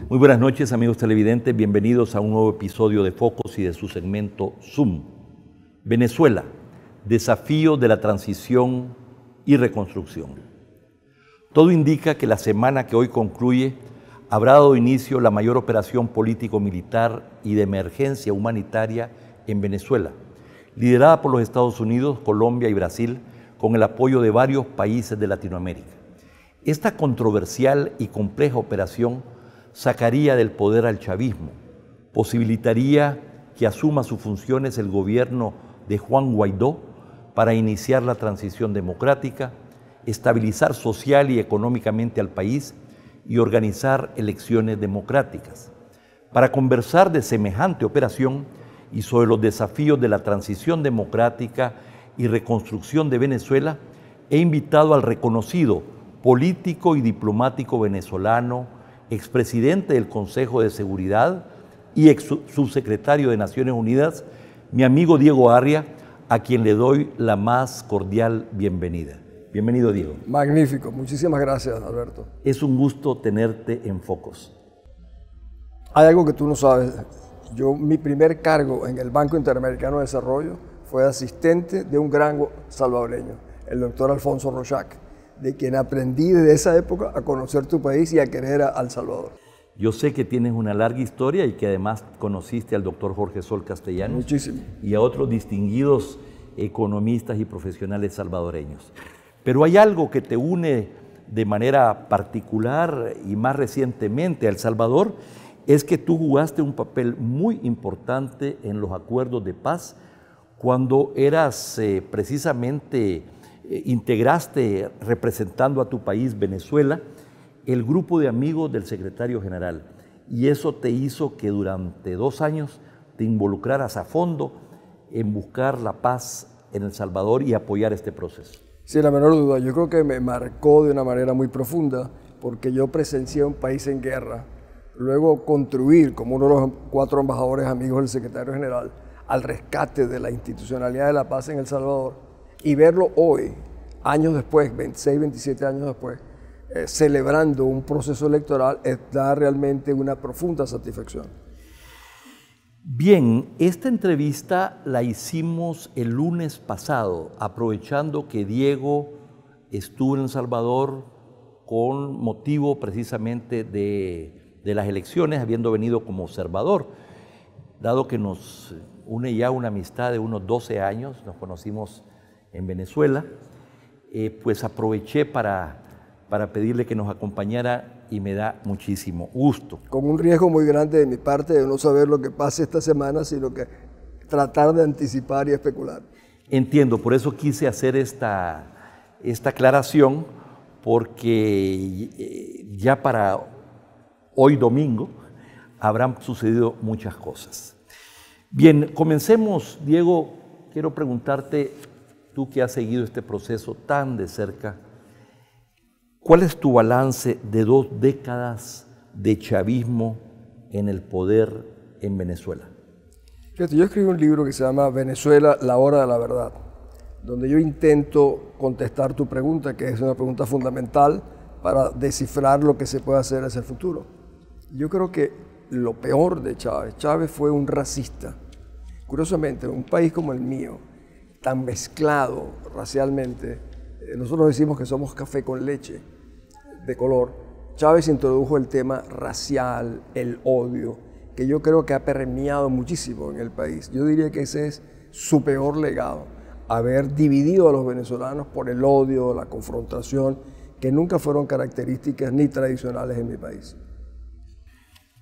Muy buenas noches, amigos televidentes, bienvenidos a un nuevo episodio de Focos y de su segmento Zoom. Venezuela, desafío de la transición y reconstrucción. Todo indica que la semana que hoy concluye habrá dado inicio la mayor operación político-militar y de emergencia humanitaria en Venezuela, liderada por los Estados Unidos, Colombia y Brasil, con el apoyo de varios países de Latinoamérica. Esta controversial y compleja operación sacaría del poder al chavismo, posibilitaría que asuma sus funciones el gobierno de Juan Guaidó para iniciar la transición democrática, estabilizar social y económicamente al país y organizar elecciones democráticas. Para conversar de semejante operación y sobre los desafíos de la transición democrática y reconstrucción de Venezuela, he invitado al reconocido político y diplomático venezolano, expresidente del Consejo de Seguridad y ex subsecretario de Naciones Unidas, mi amigo Diego Arria, a quien le doy la más cordial bienvenida. Bienvenido, Diego. Magnífico, muchísimas gracias, Alberto. Es un gusto tenerte en Focos. Hay algo que tú no sabes. Mi primer cargo en el Banco Interamericano de Desarrollo fue asistente de un gran salvadoreño, el doctor Alfonso Rochac, de quien aprendí desde esa época a conocer tu país y a querer a El Salvador. Yo sé que tienes una larga historia y que además conociste al doctor Jorge Sol Castellanos. Muchísimo. Y a otros distinguidos economistas y profesionales salvadoreños. Pero hay algo que te une de manera particular y más recientemente a El Salvador, es que tú jugaste un papel muy importante en los acuerdos de paz cuando eras precisamente... integraste, representando a tu país, Venezuela, el grupo de amigos del secretario general. Y eso te hizo que durante 2 años te involucraras a fondo en buscar la paz en El Salvador y apoyar este proceso. Sin la menor duda, yo creo que me marcó de una manera muy profunda porque yo presencié un país en guerra, luego contribuir como uno de los 4 embajadores amigos del secretario general al rescate de la institucionalidad de la paz en El Salvador, y verlo hoy años después, 26, 27 años después, celebrando un proceso electoral, da realmente una profunda satisfacción. Bien, esta entrevista la hicimos el lunes pasado, aprovechando que Diego estuvo en El Salvador con motivo precisamente de las elecciones, habiendo venido como observador. Dado que nos une ya una amistad de unos 12 años, nos conocimos en Venezuela, pues aproveché para pedirle que nos acompañara y me da muchísimo gusto. Con un riesgo muy grande de mi parte de no saber lo que pase esta semana, sino que tratar de anticipar y especular. Entiendo, por eso quise hacer esta aclaración, porque ya para hoy domingo habrán sucedido muchas cosas. Bien, comencemos. Diego, quiero preguntarte, tú que has seguido este proceso tan de cerca, ¿cuál es tu balance de 2 décadas de chavismo en el poder en Venezuela? Fíjate, yo escribí un libro que se llama Venezuela, la hora de la verdad, donde yo intento contestar tu pregunta, que es una pregunta fundamental para descifrar lo que se puede hacer hacia el futuro. Yo creo que lo peor de Chávez fue un racista. Curiosamente, en un país como el mío, tan mezclado racialmente, nosotros decimos que somos café con leche de color. Chávez introdujo el tema racial, el odio, que yo creo que ha permeado muchísimo en el país. Yo diría que ese es su peor legado, haber dividido a los venezolanos por el odio, la confrontación, que nunca fueron características ni tradicionales en mi país.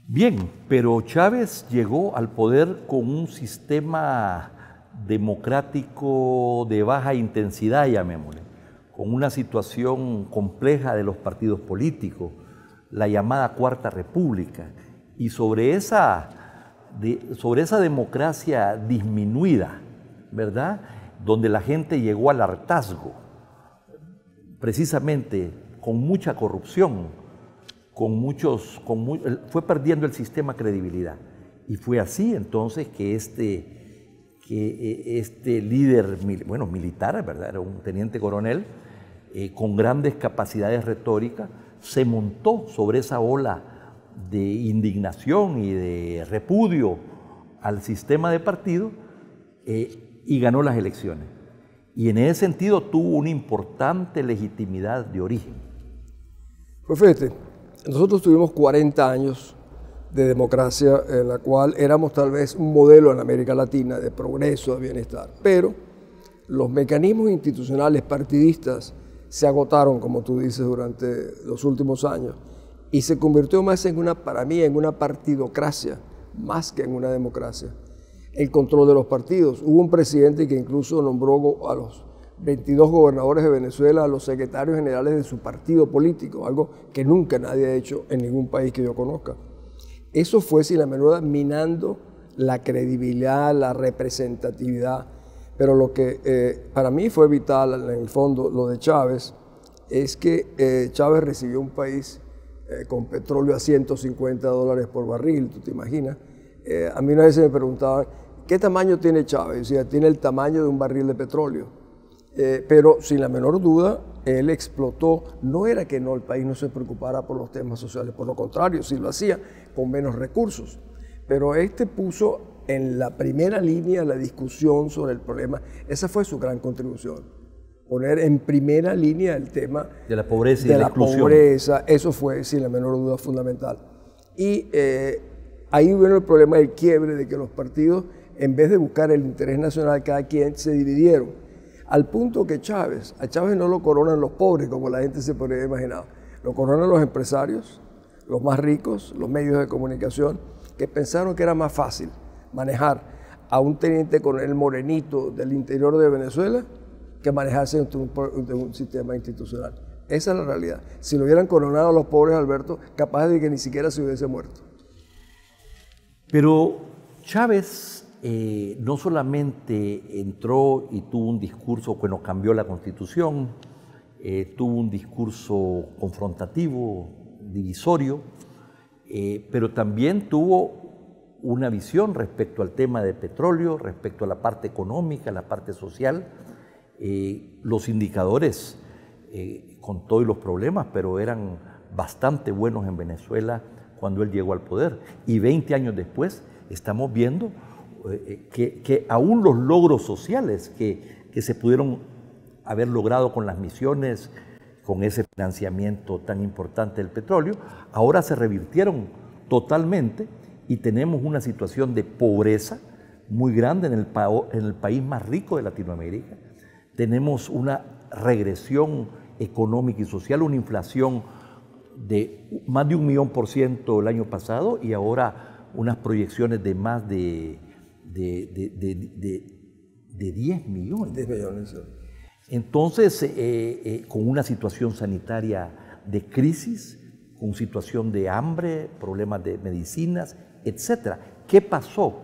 Bien, pero Chávez llegó al poder con un sistema democrático de baja intensidad, llamémosle, con una situación compleja de los partidos políticos, la llamada Cuarta República, y sobre esa democracia disminuida, ¿verdad?, donde la gente llegó al hartazgo, precisamente con mucha corrupción, fue perdiendo el sistema credibilidad. Y fue así entonces que este líder, militar, ¿verdad?, era un teniente coronel, con grandes capacidades retóricas, se montó sobre esa ola de indignación y de repudio al sistema de partido y ganó las elecciones. Y en ese sentido tuvo una importante legitimidad de origen. Pues fíjate, nosotros tuvimos 40 años de democracia en la cual éramos tal vez un modelo en América Latina de progreso, de bienestar, pero los mecanismos institucionales partidistas se agotaron, como tú dices, durante los últimos años y se convirtió más para mí en una partidocracia, más que en una democracia. El control de los partidos. Hubo un presidente que incluso nombró a los 22 gobernadores de Venezuela a los secretarios generales de su partido político, algo que nunca nadie ha hecho en ningún país que yo conozca. Eso fue, sin la menor duda, minando la credibilidad, la representatividad. Pero lo que para mí fue vital, en el fondo, lo de Chávez, es que Chávez recibió un país con petróleo a $150 por barril, tú te imaginas. A mí una vez me preguntaban, ¿qué tamaño tiene Chávez? O sea, tiene el tamaño de un barril de petróleo. Pero sin la menor duda, él explotó. No era que el país no se preocupara por los temas sociales, por lo contrario, sí lo hacía, con menos recursos. Pero puso en la primera línea la discusión sobre el problema. Esa fue su gran contribución. Poner en primera línea el tema de la pobreza y de la exclusión. Pobreza, eso fue, sin la menor duda, fundamental. Y ahí vino el problema del quiebre, de que los partidos, en vez de buscar el interés nacional, cada quien se dividieron. Al punto que a Chávez no lo coronan los pobres, como la gente se podría imaginar. Lo coronan los empresarios, los más ricos, los medios de comunicación, que pensaron que era más fácil manejar a un teniente coronel morenito del interior de Venezuela que manejarse de un sistema institucional. Esa es la realidad. Si lo hubieran coronado a los pobres, Alberto, capaz de que ni siquiera se hubiese muerto. Pero Chávez no solamente entró y tuvo un discurso, cambió la Constitución, tuvo un discurso confrontativo, divisorio, pero también tuvo una visión respecto al tema de petróleo, respecto a la parte económica, la parte social, Los indicadores, con todos los problemas, pero eran bastante buenos en Venezuela cuando él llegó al poder. Y 20 años después estamos viendo que aún los logros sociales que se pudieron haber logrado con las misiones, con ese financiamiento tan importante del petróleo, ahora se revirtieron totalmente y tenemos una situación de pobreza muy grande en el país más rico de Latinoamérica. Tenemos una regresión económica y social, una inflación de más de 1.000.000% el año pasado y ahora unas proyecciones de más de 10 millones. 10 millones, sí. Entonces, con una situación sanitaria de crisis, con situación de hambre, problemas de medicinas, etc. ¿Qué pasó?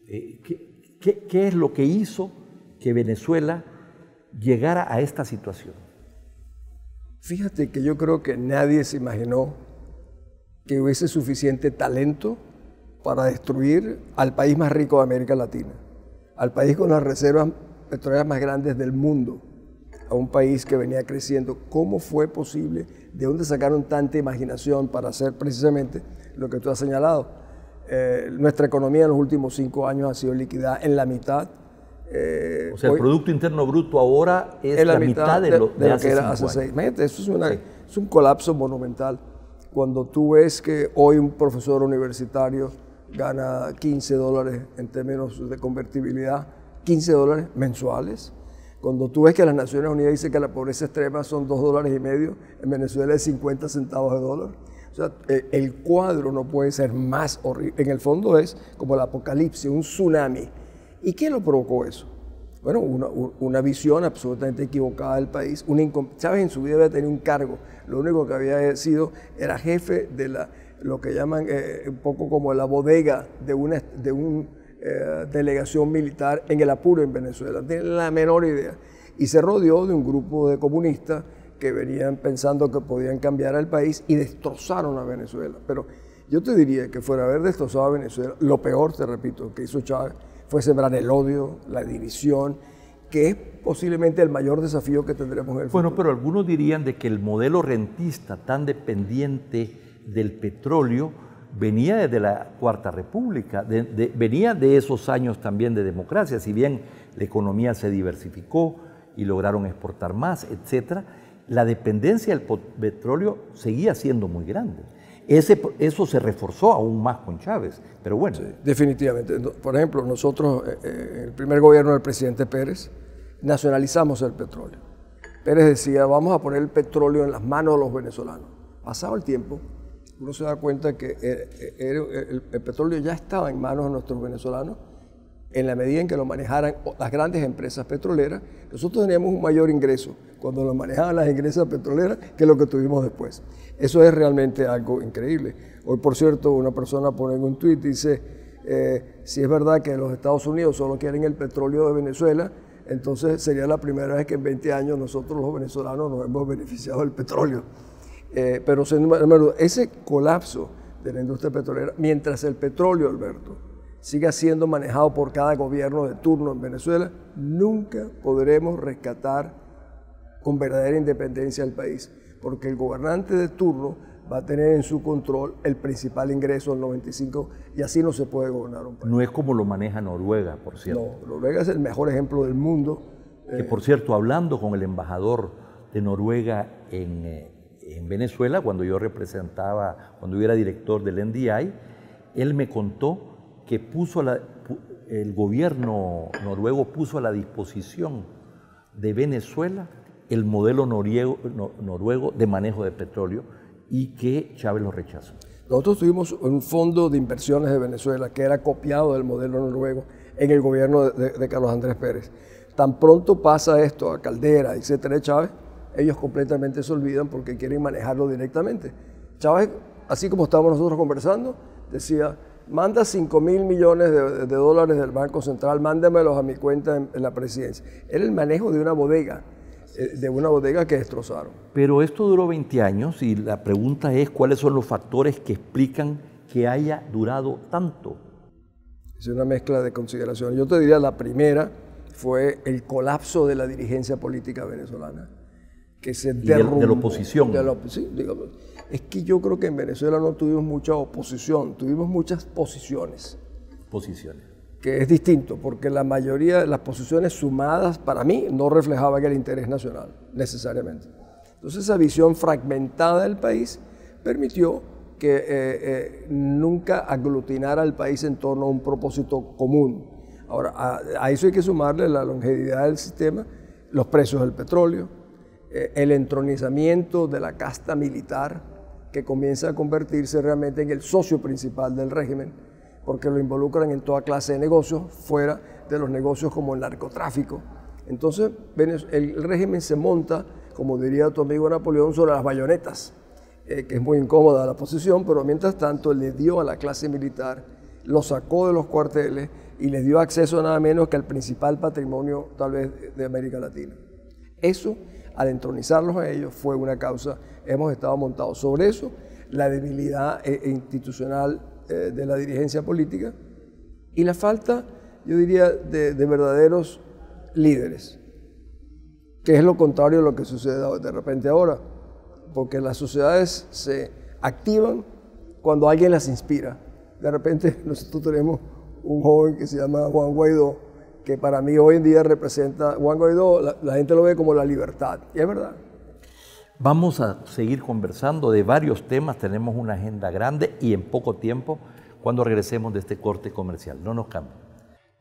¿Qué es lo que hizo que Venezuela llegara a esta situación? Fíjate que yo creo que nadie se imaginó que hubiese suficiente talento para destruir al país más rico de América Latina, al país con las reservas petroleras más grandes del mundo, a un país que venía creciendo. ¿Cómo fue posible? ¿De dónde sacaron tanta imaginación para hacer precisamente lo que tú has señalado? Nuestra economía en los últimos 5 años ha sido liquidada en la mitad. O sea, el Producto Interno Bruto ahora es la mitad de lo que era hace 6 meses. Eso es un colapso monumental. Cuando tú ves que hoy un profesor universitario gana $15 en términos de convertibilidad, $15 mensuales. Cuando tú ves que las Naciones Unidas dicen que la pobreza extrema son $2.50, en Venezuela es 50 centavos de dólar. O sea, el cuadro no puede ser más horrible. En el fondo es como el apocalipsis, un tsunami. ¿Y qué lo provocó eso? Bueno, una visión absolutamente equivocada del país. Chávez en su vida había tenido un cargo. Lo único que había sido era jefe de lo que llaman un poco como la bodega de una delegación militar en el Apure, en Venezuela. No tienen la menor idea. Y se rodeó de un grupo de comunistas que venían pensando que podían cambiar al país y destrozaron a Venezuela. Pero yo te diría que fuera haber destrozado a Venezuela, lo peor, te repito, que hizo Chávez fue sembrar el odio, la división, que es posiblemente el mayor desafío que tendremos en el futuro. Bueno, pero algunos dirían de que el modelo rentista tan dependiente del petróleo venía desde la Cuarta República, venía de esos años también de democracia, si bien la economía se diversificó y lograron exportar más, etcétera, la dependencia del petróleo seguía siendo muy grande. Eso se reforzó aún más con Chávez, pero bueno. Sí, definitivamente. Por ejemplo, nosotros, en el primer gobierno del presidente Pérez, nacionalizamos el petróleo. Pérez decía, vamos a poner el petróleo en las manos de los venezolanos. Pasado el tiempo, uno se da cuenta que el petróleo ya estaba en manos de nuestros venezolanos en la medida en que lo manejaran las grandes empresas petroleras. Nosotros teníamos un mayor ingreso cuando lo manejaban las empresas petroleras que lo que tuvimos después. Eso es realmente algo increíble. Hoy, por cierto, una persona pone en un tuit y dice, si es verdad que los Estados Unidos solo quieren el petróleo de Venezuela, entonces sería la primera vez que en 20 años nosotros los venezolanos nos hemos beneficiado del petróleo. Pero ese colapso de la industria petrolera, mientras el petróleo, Alberto, siga siendo manejado por cada gobierno de turno en Venezuela, nunca podremos rescatar con verdadera independencia al país, porque el gobernante de turno va a tener en su control el principal ingreso del 95% y así no se puede gobernar un país. No es como lo maneja Noruega, por cierto. No, Noruega es el mejor ejemplo del mundo. Que por cierto, hablando con el embajador de Noruega en Venezuela, cuando yo era director del NDI, él me contó que el gobierno noruego puso a la disposición de Venezuela el modelo noruego de manejo de petróleo y que Chávez lo rechazó. Nosotros tuvimos un fondo de inversiones de Venezuela que era copiado del modelo noruego en el gobierno de Carlos Andrés Pérez. Tan pronto pasa esto a Caldera, etcétera, de Chávez, ellos completamente se olvidan porque quieren manejarlo directamente. Chávez, así como estábamos nosotros conversando, decía, manda 5.000 millones de dólares del Banco Central, mándamelos a mi cuenta en la presidencia. Era el manejo de una bodega que destrozaron. Pero esto duró 20 años y la pregunta es, ¿cuáles son los factores que explican que haya durado tanto? Es una mezcla de consideraciones. Yo te diría, la primera fue el colapso de la dirigencia política venezolana, que se derrumbó. De la oposición. Sí, digamos. Es que yo creo que en Venezuela no tuvimos mucha oposición, tuvimos muchas posiciones. Posiciones. Que es distinto, porque la mayoría de las posiciones sumadas, para mí, no reflejaban el interés nacional, necesariamente. Entonces, esa visión fragmentada del país permitió que nunca aglutinara al país en torno a un propósito común. Ahora, a eso hay que sumarle la longevidad del sistema, los precios del petróleo, el entronizamiento de la casta militar, que comienza a convertirse realmente en el socio principal del régimen, porque lo involucran en toda clase de negocios, fuera de los negocios como el narcotráfico. Entonces, el régimen se monta, como diría tu amigo Napoleón, sobre las bayonetas, que es muy incómoda la posición, pero mientras tanto le dio a la clase militar, lo sacó de los cuarteles y les dio acceso nada menos que al principal patrimonio, tal vez, de América Latina. Eso, al entronizarlos a ellos, fue una causa. Hemos estado montados sobre eso, la debilidad institucional de la dirigencia política y la falta, yo diría, de verdaderos líderes, que es lo contrario de lo que sucede de repente ahora, porque las sociedades se activan cuando alguien las inspira. De repente nosotros tenemos un joven que se llama Juan Guaidó, que para mí hoy en día representa, Juan Guaidó, la gente lo ve como la libertad, y es verdad. Vamos a seguir conversando de varios temas, tenemos una agenda grande y en poco tiempo cuando regresemos de este corte comercial. No nos cambien.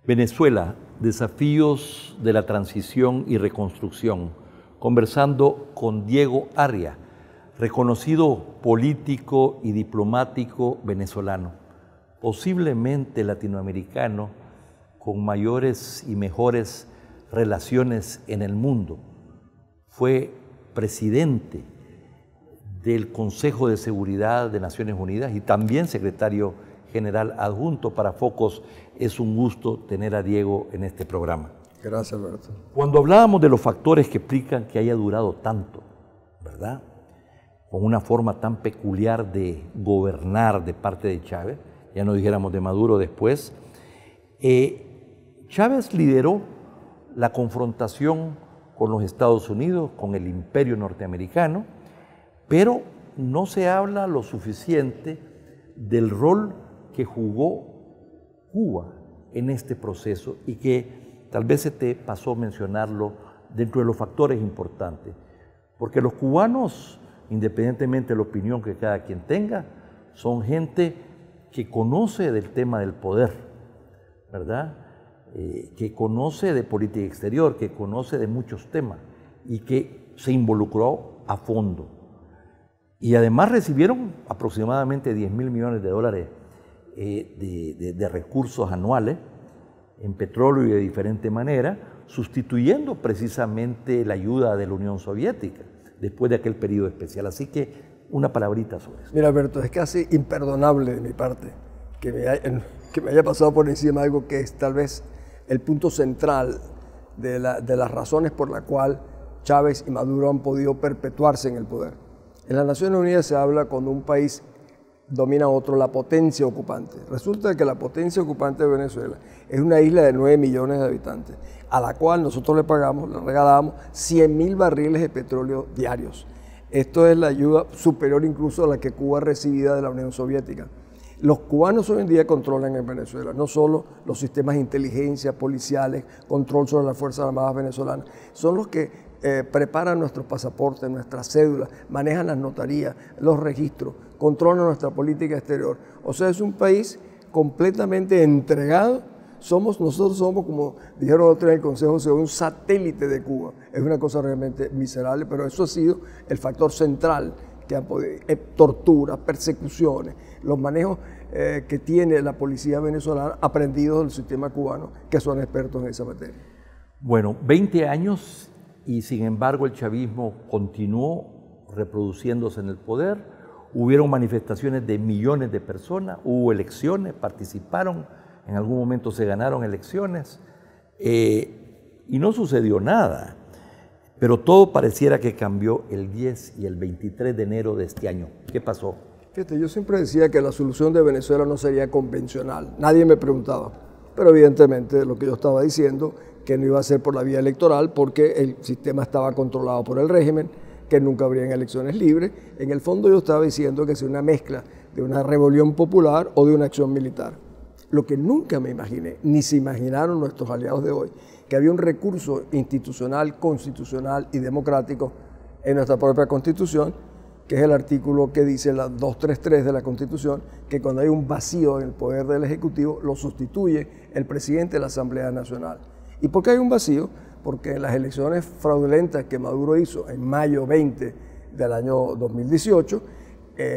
Venezuela, desafíos de la transición y reconstrucción. Conversando con Diego Arria, reconocido político y diplomático venezolano, posiblemente latinoamericano con mayores y mejores relaciones en el mundo. Fue presidente del Consejo de Seguridad de Naciones Unidas y también secretario general adjunto para Focos. Es un gusto tener a Diego en este programa. Gracias, Alberto. Cuando hablábamos de los factores que explican que haya durado tanto, ¿verdad?, con una forma tan peculiar de gobernar de parte de Chávez, ya no dijéramos de Maduro después, Chávez lideró la confrontación con los Estados Unidos, con el imperio norteamericano, pero no se habla lo suficiente del rol que jugó Cuba en este proceso y que tal vez se te pasó mencionarlo dentro de los factores importantes, porque los cubanos, independientemente de la opinión que cada quien tenga, son gente que conoce del tema del poder, ¿verdad?, que conoce de política exterior, que conoce de muchos temas y que se involucró a fondo. Y además recibieron aproximadamente 10.000 millones de dólares de recursos anuales en petróleo y de diferente manera, sustituyendo precisamente la ayuda de la Unión Soviética después de aquel periodo especial. Así que una palabrita sobre eso. Mira, Alberto, es casi imperdonable de mi parte que me haya pasado por encima algo que es tal vez el punto central de las razones por la cual Chávez y Maduro han podido perpetuarse en el poder. En las Naciones Unidas se habla cuando un país domina a otro, la potencia ocupante. Resulta que la potencia ocupante de Venezuela es una isla de 9 millones de habitantes, a la cual nosotros le regalamos 100.000 barriles de petróleo diarios. Esto es la ayuda superior incluso a la que Cuba recibía de la Unión Soviética. Los cubanos hoy en día controlan en Venezuela no solo los sistemas de inteligencia, policiales, control sobre las Fuerzas Armadas venezolanas, son los que preparan nuestros pasaportes, nuestras cédulas, manejan las notarías, los registros, controlan nuestra política exterior. O sea, es un país completamente entregado. Nosotros somos, como dijeron otros en el Consejo, un satélite de Cuba. Es una cosa realmente miserable, pero eso ha sido el factor central que han podido, torturas, persecuciones, los manejos que tiene la policía venezolana aprendidos del sistema cubano, que son expertos en esa materia. Bueno, 20 años y sin embargo el chavismo continuó reproduciéndose en el poder, hubieron manifestaciones de millones de personas, hubo elecciones, participaron, en algún momento se ganaron elecciones y no sucedió nada. Pero todo pareciera que cambió el 10 y el 23 de enero de este año. ¿Qué pasó? Fíjate, yo siempre decía que la solución de Venezuela no sería convencional. Nadie me preguntaba. Pero evidentemente lo que yo estaba diciendo, que no iba a ser por la vía electoral porque el sistema estaba controlado por el régimen, que nunca habrían elecciones libres. En el fondo yo estaba diciendo que es una mezcla de una rebelión popular o de una acción militar. Lo que nunca me imaginé, ni se imaginaron nuestros aliados de hoy, que había un recurso institucional, constitucional y democrático en nuestra propia Constitución, que es el artículo que dice la 233 de la Constitución, que cuando hay un vacío en el poder del Ejecutivo, lo sustituye el presidente de la Asamblea Nacional. ¿Y por qué hay un vacío? Porque en las elecciones fraudulentas que Maduro hizo en mayo 20 del año 2018,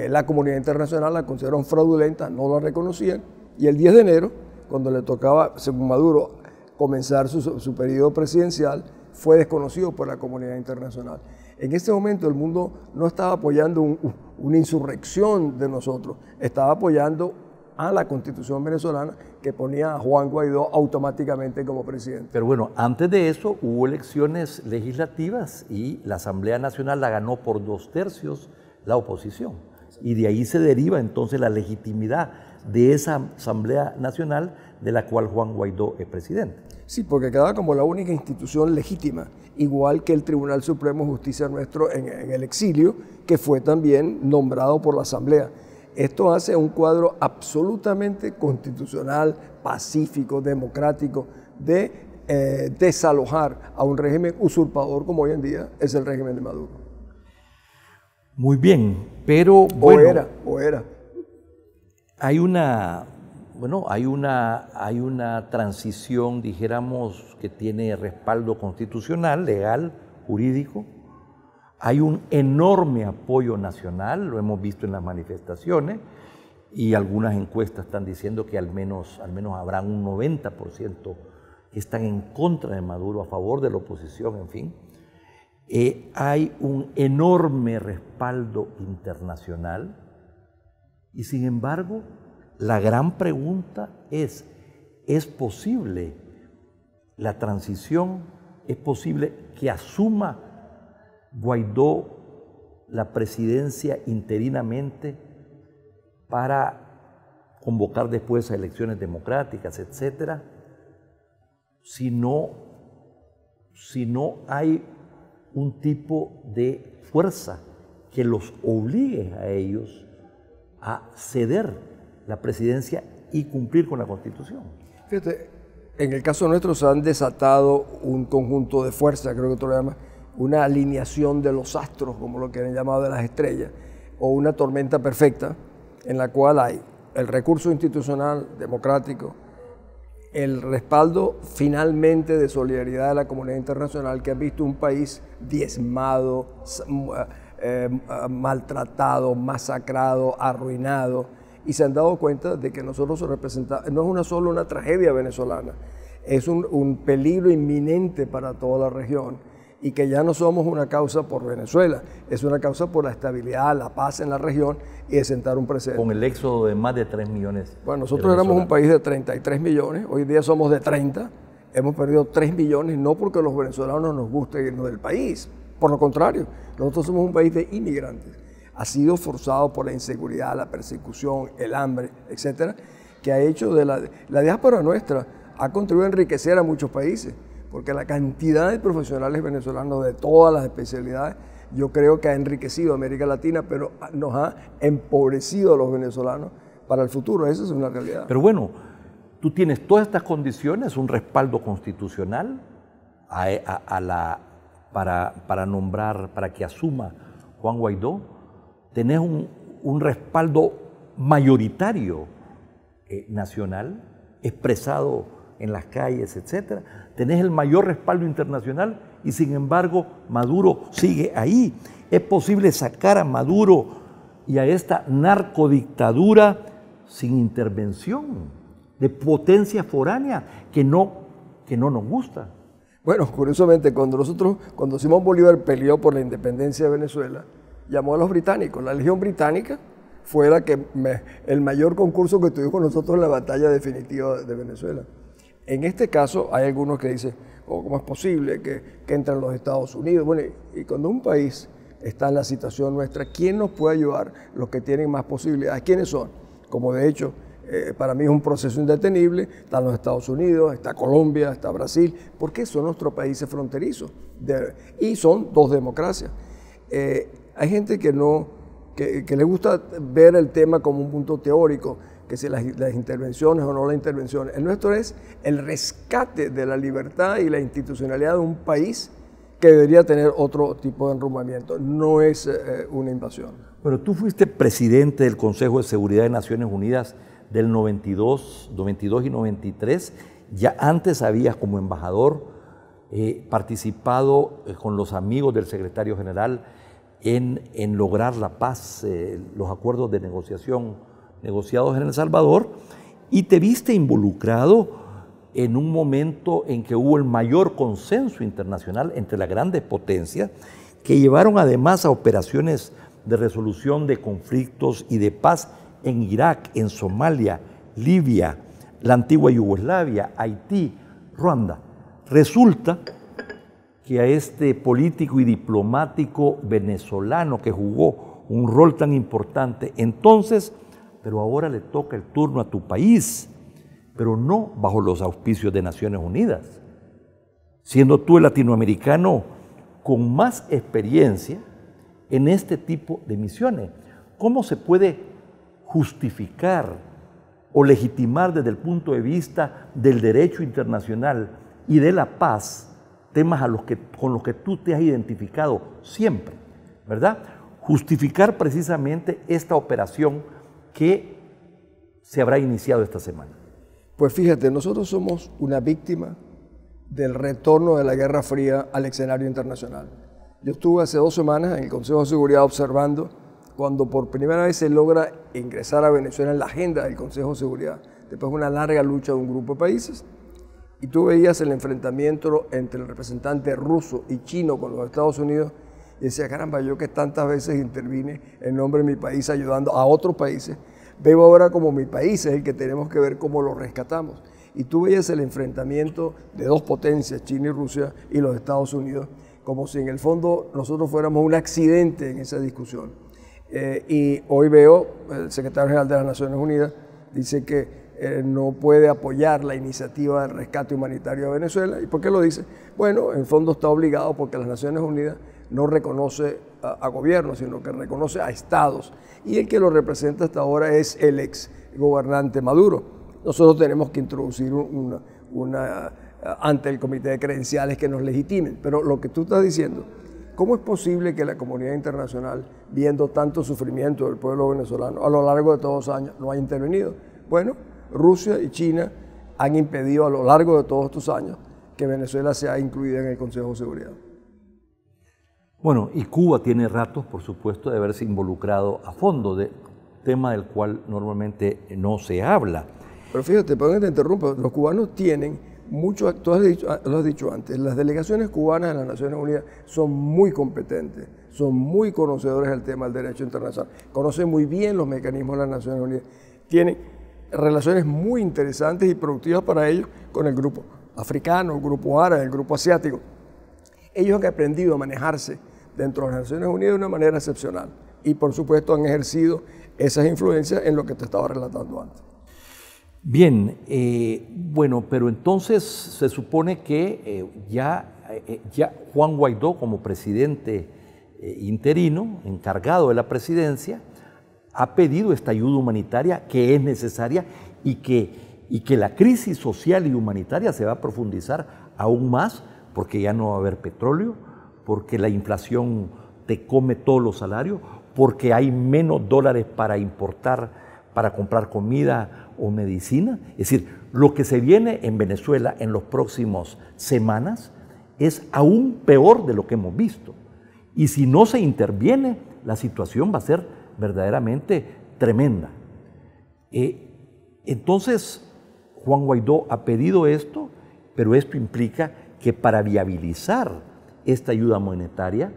la comunidad internacional la consideraron fraudulenta, no la reconocían, y el 10 de enero, cuando le tocaba, según Maduro, comenzar su periodo presidencial, fue desconocido por la comunidad internacional. En este momento el mundo no estaba apoyando una insurrección de nosotros, estaba apoyando a la Constitución venezolana que ponía a Juan Guaidó automáticamente como presidente. Pero bueno, antes de eso hubo elecciones legislativas y la Asamblea Nacional la ganó por 2/3 la oposición. Y de ahí se deriva entonces la legitimidad de esa Asamblea Nacional de la cual Juan Guaidó es presidente. Sí, porque quedaba como la única institución legítima, igual que el Tribunal Supremo de Justicia nuestro en el exilio, que fue también nombrado por la Asamblea. Esto hace un cuadro absolutamente constitucional, pacífico, democrático, de desalojar a un régimen usurpador como hoy en día es el régimen de Maduro. Muy bien, pero bueno, O era. hay una transición, dijéramos, que tiene respaldo constitucional, legal, jurídico. Hay un enorme apoyo nacional, lo hemos visto en las manifestaciones, y algunas encuestas están diciendo que al menos habrá un 90% que están en contra de Maduro, a favor de la oposición, en fin. Hay un enorme respaldo internacional y sin embargo la gran pregunta ¿es posible la transición? ¿Es posible que asuma Guaidó la presidencia interinamente para convocar después a elecciones democráticas, etcétera? Si no hay un tipo de fuerza que los obligue a ellos a ceder la presidencia y cumplir con la Constitución. Fíjate, en el caso nuestro se han desatado un conjunto de fuerzas, creo que tú lo llamas, una alineación de los astros, como lo que han llamado de las estrellas, o una tormenta perfecta, en la cual hay el recurso institucional democrático, el respaldo finalmente de solidaridad de la comunidad internacional que ha visto un país diezmado, maltratado, masacrado, arruinado, y se han dado cuenta de que nosotros representamos, no es solo una tragedia venezolana, es un peligro inminente para toda la región, y que ya no somos una causa por Venezuela, es una causa por la estabilidad, la paz en la región y de sentar un precedente. Con el éxodo de más de 3 millones. Bueno, nosotros éramos un país de 33 millones, hoy día somos de 30, hemos perdido 3 millones, no porque los venezolanos nos guste irnos del país, por lo contrario, nosotros somos un país de inmigrantes. Ha sido forzado por la inseguridad, la persecución, el hambre, etcétera, que ha hecho de la diáspora nuestra, ha contribuido a enriquecer a muchos países, porque la cantidad de profesionales venezolanos de todas las especialidades, yo creo que ha enriquecido a América Latina, pero nos ha empobrecido a los venezolanos para el futuro. Esa es una realidad. Pero bueno, tú tienes todas estas condiciones, un respaldo constitucional para nombrar, para que asuma Juan Guaidó, tenés un respaldo mayoritario nacional, expresado en las calles, etcétera. Tenés el mayor respaldo internacional y sin embargo Maduro sigue ahí. ¿Es posible sacar a Maduro y a esta narcodictadura sin intervención de potencia foránea que no nos gusta? Bueno, curiosamente, cuando Simón Bolívar peleó por la independencia de Venezuela, llamó a los británicos. La Legión Británica fue el mayor concurso que tuvimos nosotros en la batalla definitiva de Venezuela. En este caso hay algunos que dicen, ¿cómo es posible que entren los Estados Unidos? Bueno, y cuando un país está en la situación nuestra, ¿quién nos puede ayudar? Los que tienen más posibilidades. ¿Quiénes son? Como de hecho para mí es un proceso indetenible. Están los Estados Unidos, está Colombia, está Brasil, porque son nuestros países fronterizos y son dos democracias. Hay gente que le gusta ver el tema como un punto teórico, que si las intervenciones o no las intervenciones. El nuestro es el rescate de la libertad y la institucionalidad de un país que debería tener otro tipo de enrumbamiento. No es una invasión. Bueno, tú fuiste presidente del Consejo de Seguridad de Naciones Unidas del 92 y 93. Ya antes habías, como embajador, participado con los amigos del secretario general en lograr la paz, los acuerdos de negociación negociados en El Salvador, y te viste involucrado en un momento en que hubo el mayor consenso internacional entre las grandes potencias, que llevaron además a operaciones de resolución de conflictos y de paz en Irak, en Somalia, Libia, la antigua Yugoslavia, Haití, Ruanda. Resulta que a este político y diplomático venezolano que jugó un rol tan importante entonces, pero ahora le toca el turno a tu país, pero no bajo los auspicios de Naciones Unidas, siendo tú el latinoamericano con más experiencia en este tipo de misiones. ¿Cómo se puede justificar o legitimar desde el punto de vista del derecho internacional y de la paz temas con los que tú te has identificado siempre, ¿verdad? Justificar precisamente esta operación que se habrá iniciado esta semana. Pues fíjate, nosotros somos una víctima del retorno de la Guerra Fría al escenario internacional. Yo estuve hace 2 semanas en el Consejo de Seguridad observando cuando por primera vez se logra ingresar a Venezuela en la agenda del Consejo de Seguridad, después de una larga lucha de un grupo de países, y tú veías el enfrentamiento entre el representante ruso y chino con los Estados Unidos, y decía, caramba, yo que tantas veces intervine en nombre de mi país ayudando a otros países, veo ahora como mi país es el que tenemos que ver cómo lo rescatamos. Y tú veías el enfrentamiento de 2 potencias, China y Rusia, y los Estados Unidos, como si en el fondo nosotros fuéramos un accidente en esa discusión. Y hoy veo, el secretario general de las Naciones Unidas dice que no puede apoyar la iniciativa del rescate humanitario de Venezuela. ¿Y por qué lo dice? Bueno, en el fondo está obligado porque las Naciones Unidas no reconoce a gobiernos, sino que reconoce a estados. Y el que lo representa hasta ahora es el ex gobernante Maduro. Nosotros tenemos que introducir ante el Comité de Credenciales que nos legitimen. Pero lo que tú estás diciendo, ¿cómo es posible que la comunidad internacional, viendo tanto sufrimiento del pueblo venezolano a lo largo de todos los años, no haya intervenido? Bueno, Rusia y China han impedido a lo largo de todos estos años que Venezuela sea incluida en el Consejo de Seguridad. Bueno, y Cuba tiene ratos, por supuesto, de haberse involucrado a fondo, de tema del cual normalmente no se habla. Pero fíjate, perdón que te interrumpa, los cubanos tienen mucho, tú lo has dicho antes, las delegaciones cubanas en las Naciones Unidas son muy competentes, son muy conocedores del tema del derecho internacional, conocen muy bien los mecanismos de las Naciones Unidas, tienen relaciones muy interesantes y productivas para ellos con el grupo africano, el grupo árabe, el grupo asiático. Ellos han aprendido a manejarse dentro de las Naciones Unidas de una manera excepcional y por supuesto han ejercido esas influencias en lo que te estaba relatando antes. Bien, bueno, pero entonces se supone que ya Juan Guaidó, como presidente interino, encargado de la presidencia, ha pedido esta ayuda humanitaria que es necesaria y que la crisis social y humanitaria se va a profundizar aún más porque ya no va a haber petróleo, porque la inflación te come todos los salarios, porque hay menos dólares para importar, para comprar comida o medicina. Es decir, lo que se viene en Venezuela en las próximas semanas es aún peor de lo que hemos visto. Y si no se interviene, la situación va a ser verdaderamente tremenda. Entonces, Juan Guaidó ha pedido esto, pero esto implica que para viabilizar esta ayuda monetaria,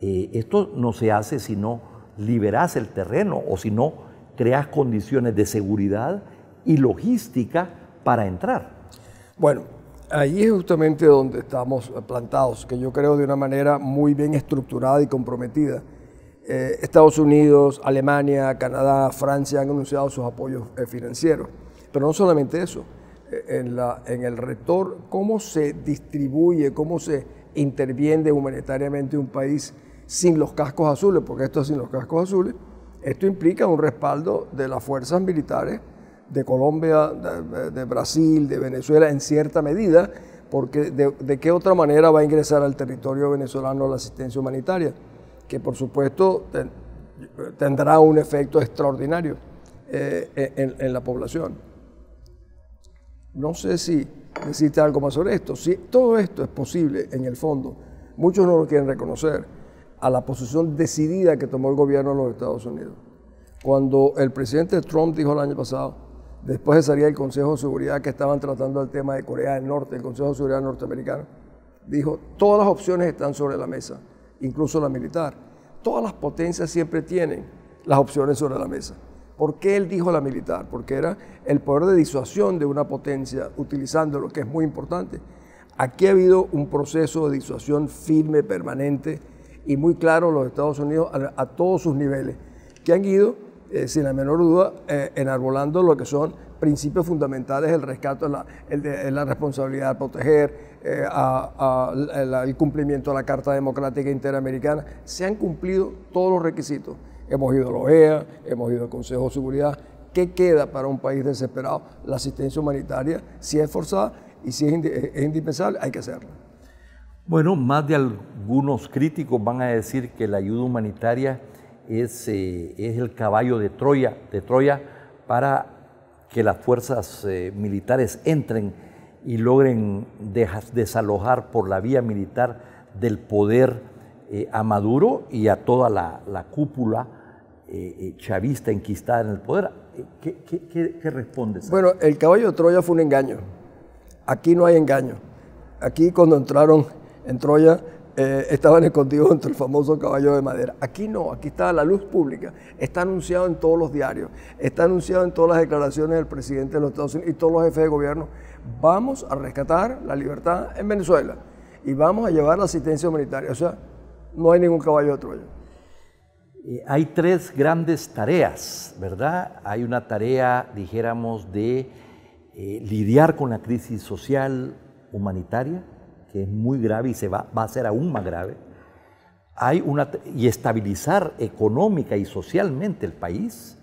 esto no se hace si no liberas el terreno o si no creas condiciones de seguridad y logística para entrar. Bueno, ahí es justamente donde estamos plantados, que yo creo de una manera muy bien estructurada y comprometida. Estados Unidos, Alemania, Canadá, Francia han anunciado sus apoyos financieros. Pero no solamente eso, en el retorno, cómo se distribuye, cómo se interviene humanitariamente un país sin los cascos azules, porque esto es sin los cascos azules, esto implica un respaldo de las fuerzas militares de Colombia, de Brasil, de Venezuela en cierta medida, porque de qué otra manera va a ingresar al territorio venezolano la asistencia humanitaria, que por supuesto tendrá un efecto extraordinario en la población. No sé si decirte algo más sobre esto. Si todo esto es posible en el fondo, muchos no lo quieren reconocer, a la posición decidida que tomó el gobierno de los Estados Unidos. Cuando el presidente Trump dijo el año pasado, después de salir del Consejo de Seguridad que estaban tratando el tema de Corea del Norte, el Consejo de Seguridad norteamericano, dijo, todas las opciones están sobre la mesa, incluso la militar. Todas las potencias siempre tienen las opciones sobre la mesa. ¿Por qué él dijo la militar? Porque era el poder de disuasión de una potencia utilizando lo que es muy importante. Aquí ha habido un proceso de disuasión firme, permanente y muy claro en los Estados Unidos a todos sus niveles, que han ido, sin la menor duda, enarbolando lo que son principios fundamentales del rescate, la responsabilidad de proteger, el cumplimiento de la Carta Democrática Interamericana. Se han cumplido todos los requisitos. Hemos ido a la OEA, hemos ido al Consejo de Seguridad. ¿Qué queda para un país desesperado? La asistencia humanitaria, si es forzada y si es indispensable, hay que hacerla. Bueno, más de algunos críticos van a decir que la ayuda humanitaria es el caballo de Troya para que las fuerzas militares entren y logren desalojar por la vía militar del poder a Maduro y a toda la cúpula chavista enquistada en el poder. ¿Qué respondes? Bueno, el caballo de Troya fue un engaño. Aquí no hay engaño. Aquí cuando entraron en Troya estaban escondidos entre el famoso caballo de madera. Aquí no, aquí está la luz pública. Está anunciado en todos los diarios. Está anunciado en todas las declaraciones del presidente de los Estados Unidos y todos los jefes de gobierno. Vamos a rescatar la libertad en Venezuela y vamos a llevar la asistencia humanitaria. O sea, no hay ningún caballo de Troya. Hay tres grandes tareas, ¿verdad? Hay una tarea, dijéramos, de lidiar con la crisis social humanitaria, que es muy grave y va a ser aún más grave. Y estabilizar económica y socialmente el país,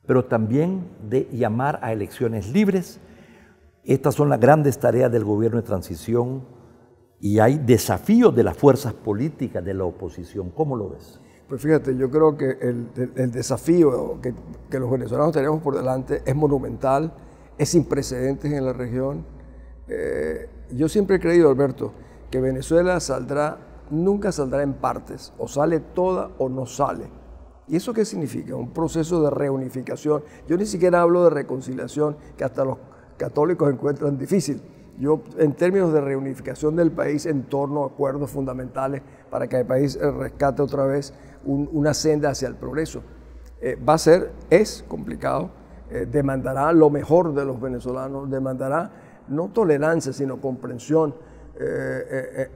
pero también de llamar a elecciones libres. Estas son las grandes tareas del gobierno de transición y hay desafíos de las fuerzas políticas de la oposición. ¿Cómo lo ves? Pues fíjate, yo creo que el desafío que los venezolanos tenemos por delante es monumental, es sin precedentes en la región. Yo siempre he creído, Alberto, que Venezuela nunca saldrá en partes, o sale toda o no sale. ¿Y eso qué significa? Un proceso de reunificación. Yo ni siquiera hablo de reconciliación, que hasta los católicos encuentran difícil. Yo, en términos de reunificación del país en torno a acuerdos fundamentales para que el país rescate otra vez una senda hacia el progreso. Es complicado, demandará lo mejor de los venezolanos, demandará no tolerancia, sino comprensión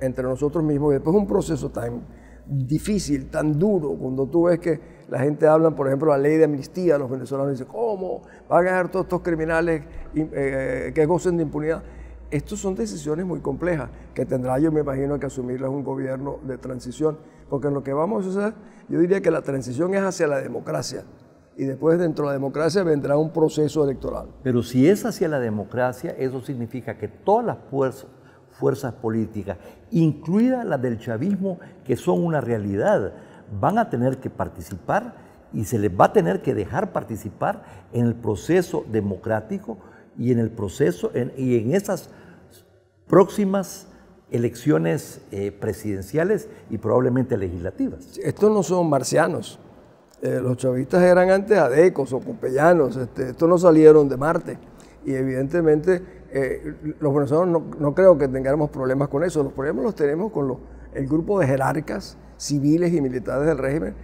entre nosotros mismos. Y después un proceso tan difícil, tan duro, cuando tú ves que la gente habla, por ejemplo, la ley de amnistía, los venezolanos dicen, ¿cómo van a dejar todos estos criminales que gocen de impunidad? Estas son decisiones muy complejas que tendrá, yo me imagino, que asumirlas un gobierno de transición, porque en lo que vamos a hacer, yo diría que la transición es hacia la democracia y después dentro de la democracia vendrá un proceso electoral. Pero si es hacia la democracia, eso significa que todas las fuerzas políticas, incluidas las del chavismo, que son una realidad, van a tener que participar y se les va a tener que dejar participar en el proceso democrático y en el proceso y en esas próximas elecciones presidenciales y probablemente legislativas. Estos no son marcianos. Los chavistas eran antes adecos o popeyanos. Estos no salieron de Marte. Y evidentemente los venezolanos no creo que tengamos problemas con eso. Los problemas los tenemos con el grupo de jerarcas civiles y militares del régimen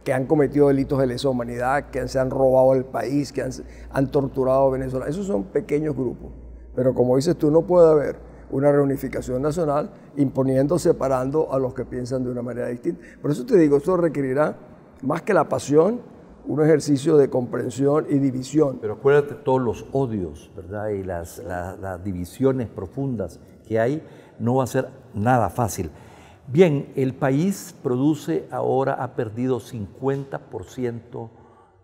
que han cometido delitos de lesa humanidad, que se han robado el país, que han torturado a Venezuela. Esos son pequeños grupos. Pero como dices tú, no puede haber una reunificación nacional imponiendo, separando a los que piensan de una manera distinta. Por eso te digo, esto requerirá más que la pasión, un ejercicio de comprensión y división. Pero acuérdate todos los odios, ¿verdad? Y las divisiones profundas que hay, no va a ser nada fácil. Bien, el país produce ahora, ha perdido 50%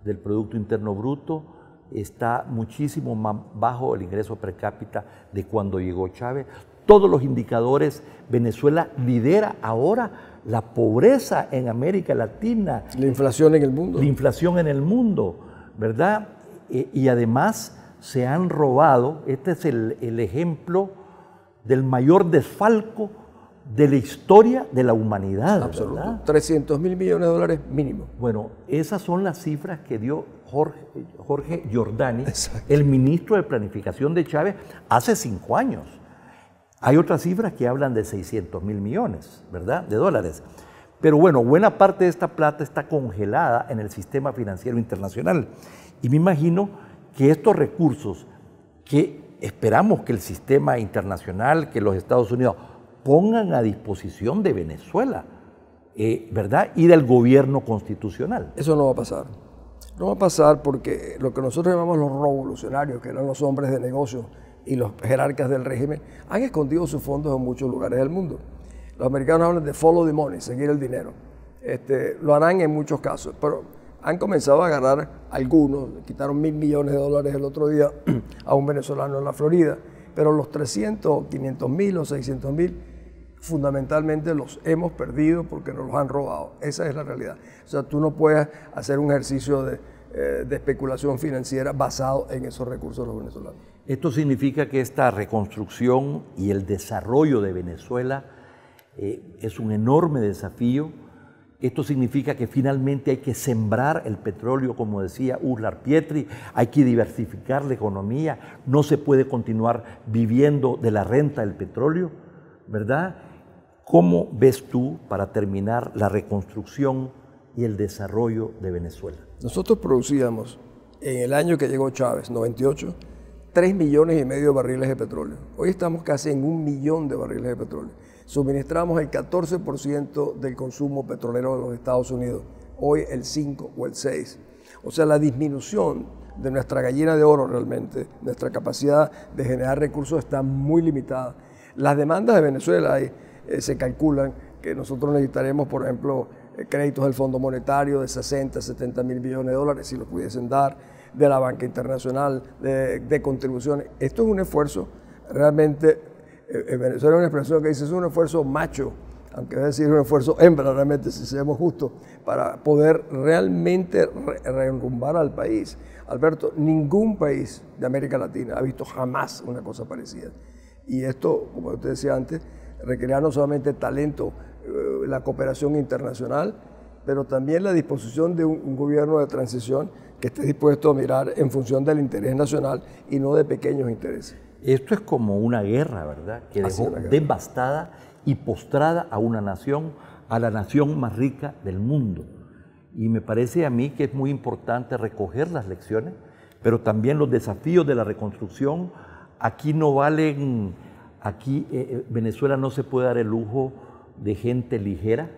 del Producto Interno Bruto, está muchísimo más bajo el ingreso per cápita de cuando llegó Chávez. Todos los indicadores, Venezuela lidera ahora la pobreza en América Latina. La inflación en el mundo. La inflación en el mundo, ¿verdad? Y además se han robado, este es el ejemplo del mayor desfalco de la historia de la humanidad. Absoluto. ¿Verdad? 300.000 millones de dólares mínimo. Bueno, esas son las cifras que dio Jorge Giordani, el ministro de Planificación de Chávez, hace 5 años. Hay otras cifras que hablan de 600.000 millones, ¿verdad?, de dólares. Pero bueno, buena parte de esta plata está congelada en el sistema financiero internacional. Y me imagino que estos recursos que esperamos que el sistema internacional, que los Estados Unidos pongan a disposición de Venezuela, ¿verdad?, y del gobierno constitucional. Eso no va a pasar. No va a pasar porque lo que nosotros llamamos los revolucionarios, que eran los hombres de negocios y los jerarcas del régimen, han escondido sus fondos en muchos lugares del mundo. Los americanos hablan de follow the money, seguir el dinero. Lo harán en muchos casos, pero han comenzado a agarrar algunos, quitaron $1.000 millones el otro día a un venezolano en la Florida, pero los 300, 500.000 o 600.000 fundamentalmente los hemos perdido porque nos los han robado. Esa es la realidad. O sea, tú no puedes hacer un ejercicio de especulación financiera basado en esos recursos de los venezolanos. Esto significa que esta reconstrucción y el desarrollo de Venezuela es un enorme desafío. Esto significa que finalmente hay que sembrar el petróleo, como decía Urlar Pietri, hay que diversificar la economía, no se puede continuar viviendo de la renta del petróleo, ¿verdad? ¿Cómo ves tú, para terminar, la reconstrucción y el desarrollo de Venezuela? Nosotros producíamos, en el año que llegó Chávez, 98, 3,5 millones de barriles de petróleo. Hoy estamos casi en 1 millón de barriles de petróleo. Suministramos el 14% del consumo petrolero de los Estados Unidos, hoy el 5 o el 6. O sea, la disminución de nuestra gallina de oro realmente, nuestra capacidad de generar recursos está muy limitada. Las demandas de Venezuela se calculan que nosotros necesitaremos, por ejemplo, créditos del Fondo Monetario de 60, 70 mil millones de dólares, si los pudiesen dar, de la banca internacional, de contribuciones. Esto es un esfuerzo realmente, en Venezuela hay una expresión que dice, es un esfuerzo macho, aunque es decir, un esfuerzo hembra realmente, si seamos justos, para poder realmente reenrumbar al país. Alberto, ningún país de América Latina ha visto jamás una cosa parecida. Y esto, como usted decía antes, requerirá no solamente talento, la cooperación internacional, pero también la disposición de un gobierno de transición que esté dispuesto a mirar en función del interés nacional y no de pequeños intereses. Esto es como una guerra, ¿verdad?, que dejó devastada y postrada a una nación, a la nación más rica del mundo. Y me parece a mí que es muy importante recoger las lecciones, pero también los desafíos de la reconstrucción. Aquí no valen, Venezuela no se puede dar el lujo de gente ligera,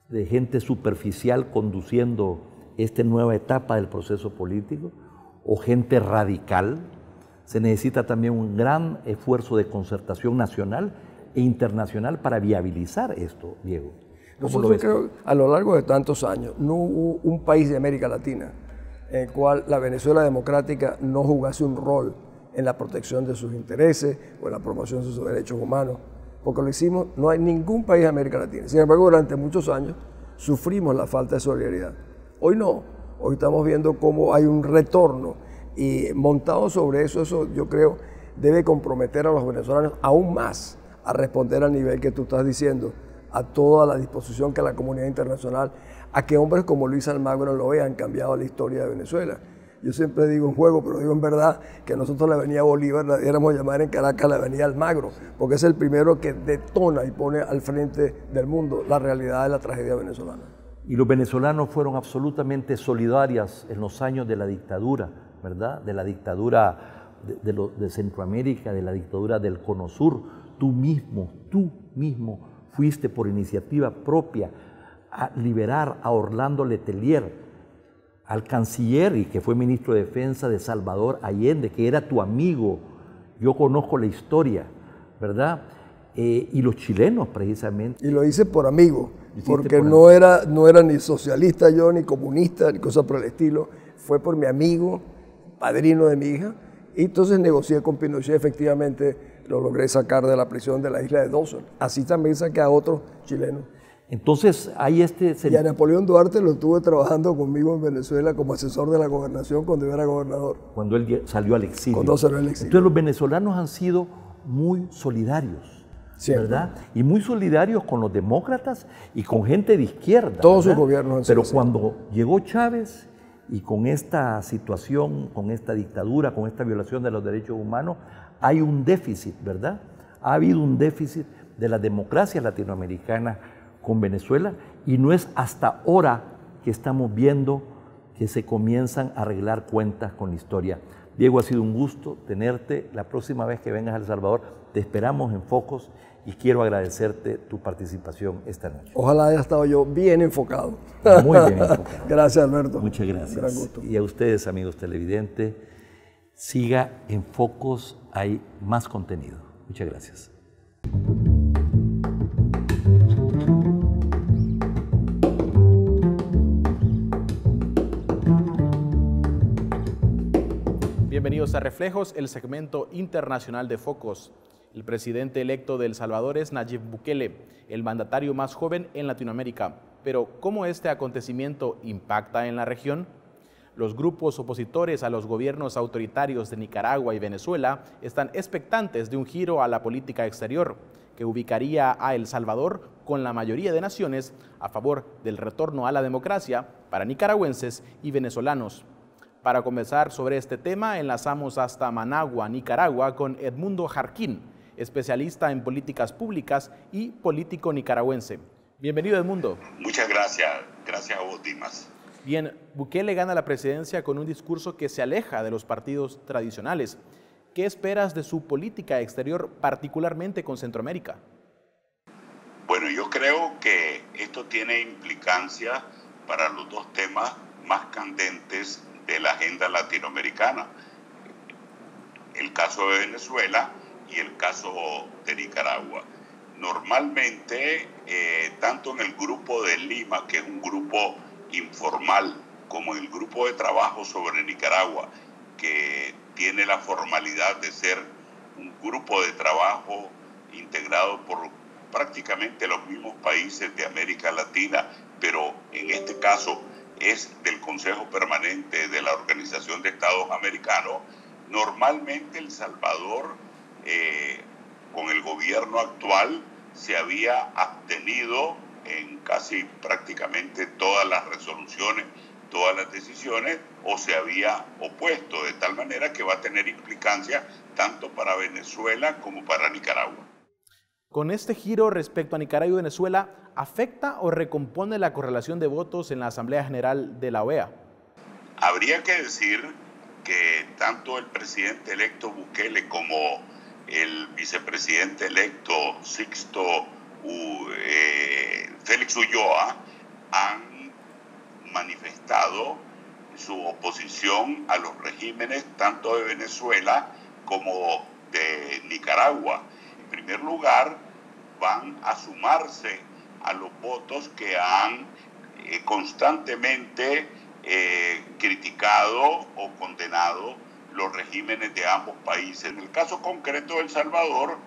de gente superficial conduciendo esta nueva etapa del proceso político, o gente radical. Se necesita también un gran esfuerzo de concertación nacional e internacional para viabilizar esto, Diego. Nosotros creo, a lo largo de tantos años, no hubo un país de América Latina en el cual la Venezuela democrática no jugase un rol en la protección de sus intereses o en la promoción de sus derechos humanos, porque lo hicimos, no hay ningún país de América Latina. Sin embargo, durante muchos años sufrimos la falta de solidaridad. Hoy no, hoy estamos viendo cómo hay un retorno y montado sobre eso yo creo debe comprometer a los venezolanos aún más a responder al nivel que tú estás diciendo, a toda la disposición que la comunidad internacional, a que hombres como Luis Almagro lo vean cambiado la historia de Venezuela. Yo siempre digo en juego, pero digo en verdad, que nosotros la avenida Bolívar la debiéramos llamar en Caracas la avenida Almagro, porque es el primero que detona y pone al frente del mundo la realidad de la tragedia venezolana. Y los venezolanos fueron absolutamente solidarios en los años de la dictadura, ¿verdad? De la dictadura de Centroamérica, de la dictadura del Cono Sur. Tú mismo fuiste por iniciativa propia a liberar a Orlando Letelier, al canciller y que fue ministro de Defensa de Salvador Allende, que era tu amigo. Yo conozco la historia, ¿verdad? Y los chilenos, precisamente. Y lo hice por amigo, porque por no era ni socialista yo, ni comunista, ni cosa por el estilo. Fue por mi amigo, padrino de mi hija. Y entonces negocié con Pinochet, efectivamente lo logré sacar de la prisión de la isla de Dawson. Así también saqué a otros chilenos. Entonces hay Y a Napoleón Duarte lo tuve trabajando conmigo en Venezuela como asesor de la gobernación cuando yo era gobernador. Cuando él salió al exilio. Cuando salió al exilio. Entonces los venezolanos han sido muy solidarios, siempre, ¿verdad? Y muy solidarios con los demócratas y con gente de izquierda. Todos ¿verdad? sus gobiernos han sido Pero así. cuando llegó Chávez y con esta situación, con esta dictadura, con esta violación de los derechos humanos, hay un déficit, ¿verdad? Ha habido un déficit de las democracias latinoamericanas con Venezuela y no es hasta ahora que estamos viendo que se comienzan a arreglar cuentas con la historia. Diego, ha sido un gusto tenerte. La próxima vez que vengas a El Salvador te esperamos en Focos y quiero agradecerte tu participación esta noche. Ojalá haya estado yo bien enfocado. Muy bien enfocado. Gracias, Alberto. Muchas gracias. Gran gusto. Y a ustedes, amigos televidentes, siga en Focos, hay más contenido. Muchas gracias. Bienvenidos a Reflejos, el segmento internacional de Focos. El presidente electo de El Salvador es Nayib Bukele, el mandatario más joven en Latinoamérica. Pero, ¿cómo este acontecimiento impacta en la región? Los grupos opositores a los gobiernos autoritarios de Nicaragua y Venezuela están expectantes de un giro a la política exterior que ubicaría a El Salvador con la mayoría de naciones a favor del retorno a la democracia para nicaragüenses y venezolanos. Para conversar sobre este tema, enlazamos hasta Managua, Nicaragua, con Edmundo Jarquín, especialista en políticas públicas y político nicaragüense. Bienvenido, Edmundo. Muchas gracias. Gracias a vos, Dimas. Bien, Bukele gana la presidencia con un discurso que se aleja de los partidos tradicionales. ¿Qué esperas de su política exterior, particularmente con Centroamérica? Bueno, yo creo que esto tiene implicancia para los dos temas más candentes de la agenda latinoamericana, el caso de Venezuela y el caso de Nicaragua. Normalmente, tanto en el grupo de Lima, que es un grupo informal, como en el grupo de trabajo sobre Nicaragua, que tiene la formalidad de ser un grupo de trabajo integrado por prácticamente los mismos países de América Latina, pero en este caso es del Consejo Permanente de la Organización de Estados Americanos. Normalmente El Salvador, con el gobierno actual, se había abstenido en casi prácticamente todas las resoluciones, todas las decisiones, o se había opuesto, de tal manera que va a tener implicancia tanto para Venezuela como para Nicaragua. Con este giro respecto a Nicaragua y Venezuela, ¿afecta o recompone la correlación de votos en la Asamblea General de la OEA? Habría que decir que tanto el presidente electo Bukele como el vicepresidente electo Félix Ulloa han manifestado su oposición a los regímenes tanto de Venezuela como de Nicaragua. En primer lugar, van a sumarse a los votos que han constantemente criticado o condenado los regímenes de ambos países. En el caso concreto de El Salvador,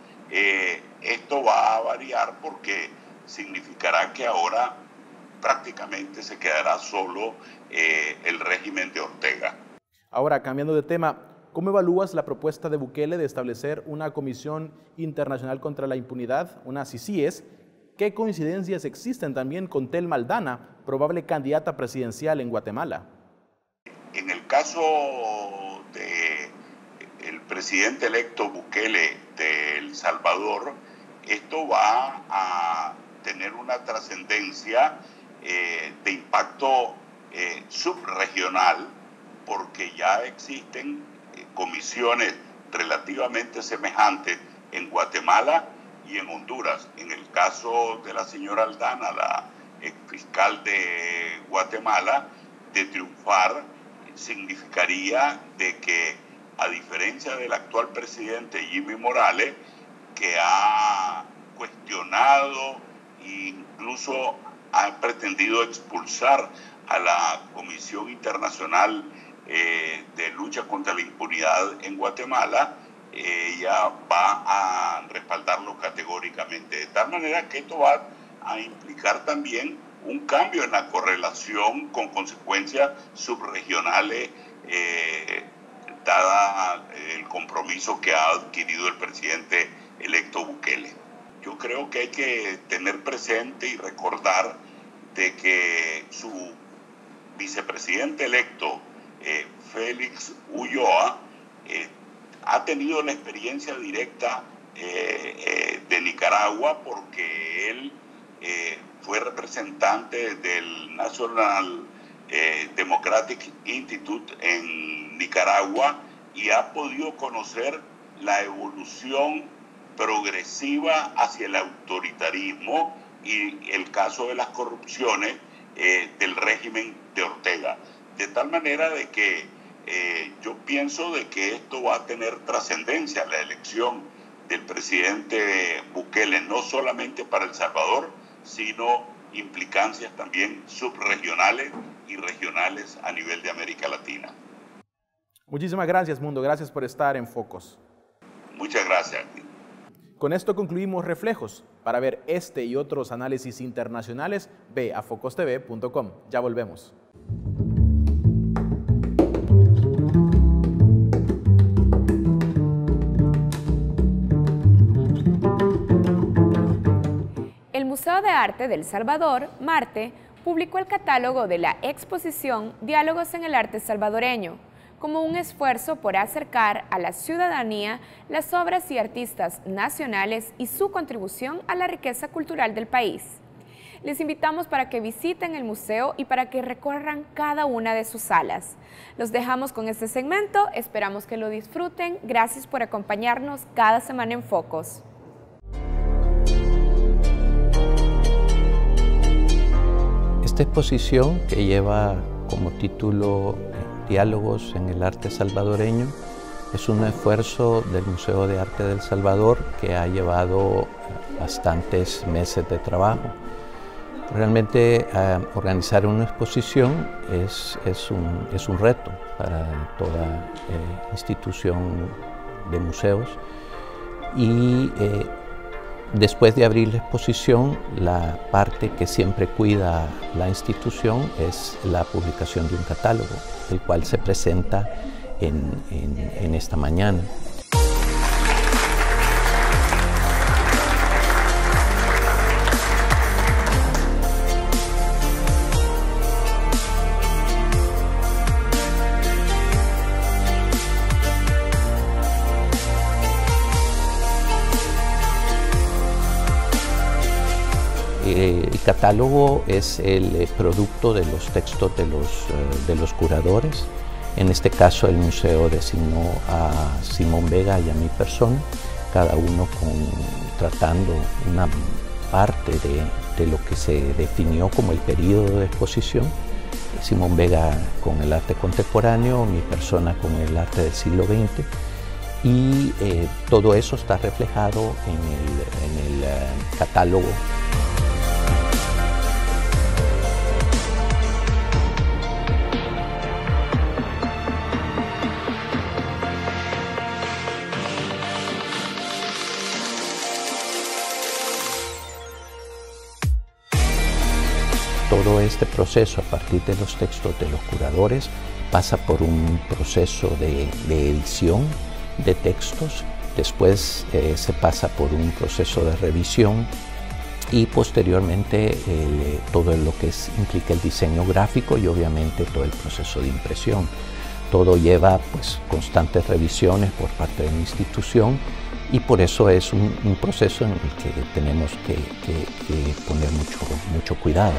esto va a variar porque significará que ahora prácticamente se quedará solo el régimen de Ortega. Ahora, cambiando de tema, ¿cómo evalúas la propuesta de Bukele de establecer una Comisión Internacional contra la Impunidad, una CICIES? ¿Qué coincidencias existen también con Thelma Aldana, probable candidata presidencial en Guatemala? En el caso del presidente electo Bukele de El Salvador, esto va a tener una trascendencia de impacto subregional, porque ya existen comisiones relativamente semejantes en Guatemala y en Honduras. En el caso de la señora Aldana, la fiscal de Guatemala, de triunfar, significaría de que, a diferencia del actual presidente Jimmy Morales, que ha cuestionado e incluso ha pretendido expulsar a la Comisión Internacional de Lucha contra la Impunidad en Guatemala, ella va a respaldarlo categóricamente. De tal manera que esto va a implicar también un cambio en la correlación con consecuencias subregionales, dada el compromiso que ha adquirido el presidente electo Bukele. Yo creo que hay que tener presente y recordar de que su vicepresidente electo, Félix Ulloa, ha tenido la experiencia directa de Nicaragua, porque él fue representante del National Democratic Institute en Nicaragua y ha podido conocer la evolución progresiva hacia el autoritarismo y el caso de las corrupciones del régimen de Ortega. De tal manera de que yo pienso de que esto va a tener trascendencia, la elección del presidente Bukele, no solamente para El Salvador, sino implicancias también subregionales y regionales a nivel de América Latina. Muchísimas gracias, Mundo. Gracias por estar en Focos. Muchas gracias. Con esto concluimos Reflejos. Para ver este y otros análisis internacionales, ve a focostv.com. Ya volvemos. El Museo de Arte de El Salvador, MARTE, publicó el catálogo de la exposición Diálogos en el Arte Salvadoreño, como un esfuerzo por acercar a la ciudadanía las obras y artistas nacionales y su contribución a la riqueza cultural del país. Les invitamos para que visiten el museo y para que recorran cada una de sus salas. Los dejamos con este segmento, esperamos que lo disfruten. Gracias por acompañarnos cada semana en Focos. Esta exposición, que lleva como título Diálogos en el Arte Salvadoreño, es un esfuerzo del Museo de Arte de El Salvador que ha llevado bastantes meses de trabajo. Realmente organizar una exposición es un reto para toda institución de museos, y después de abrir la exposición, la parte que siempre cuida la institución es la publicación de un catálogo, el cual se presenta en esta mañana. El catálogo es el producto de los textos de los curadores. En este caso, el museo designó a Simón Vega y a mi persona, cada uno tratando una parte de lo que se definió como el periodo de exposición. Simón Vega con el arte contemporáneo, mi persona con el arte del siglo XX, y todo eso está reflejado en el catálogo. Todo este proceso, a partir de los textos de los curadores, pasa por un proceso de edición de textos, después se pasa por un proceso de revisión y posteriormente todo lo que implica el diseño gráfico y obviamente todo el proceso de impresión. Todo lleva pues constantes revisiones por parte de la institución, y por eso es un proceso en el que tenemos que poner mucho cuidado.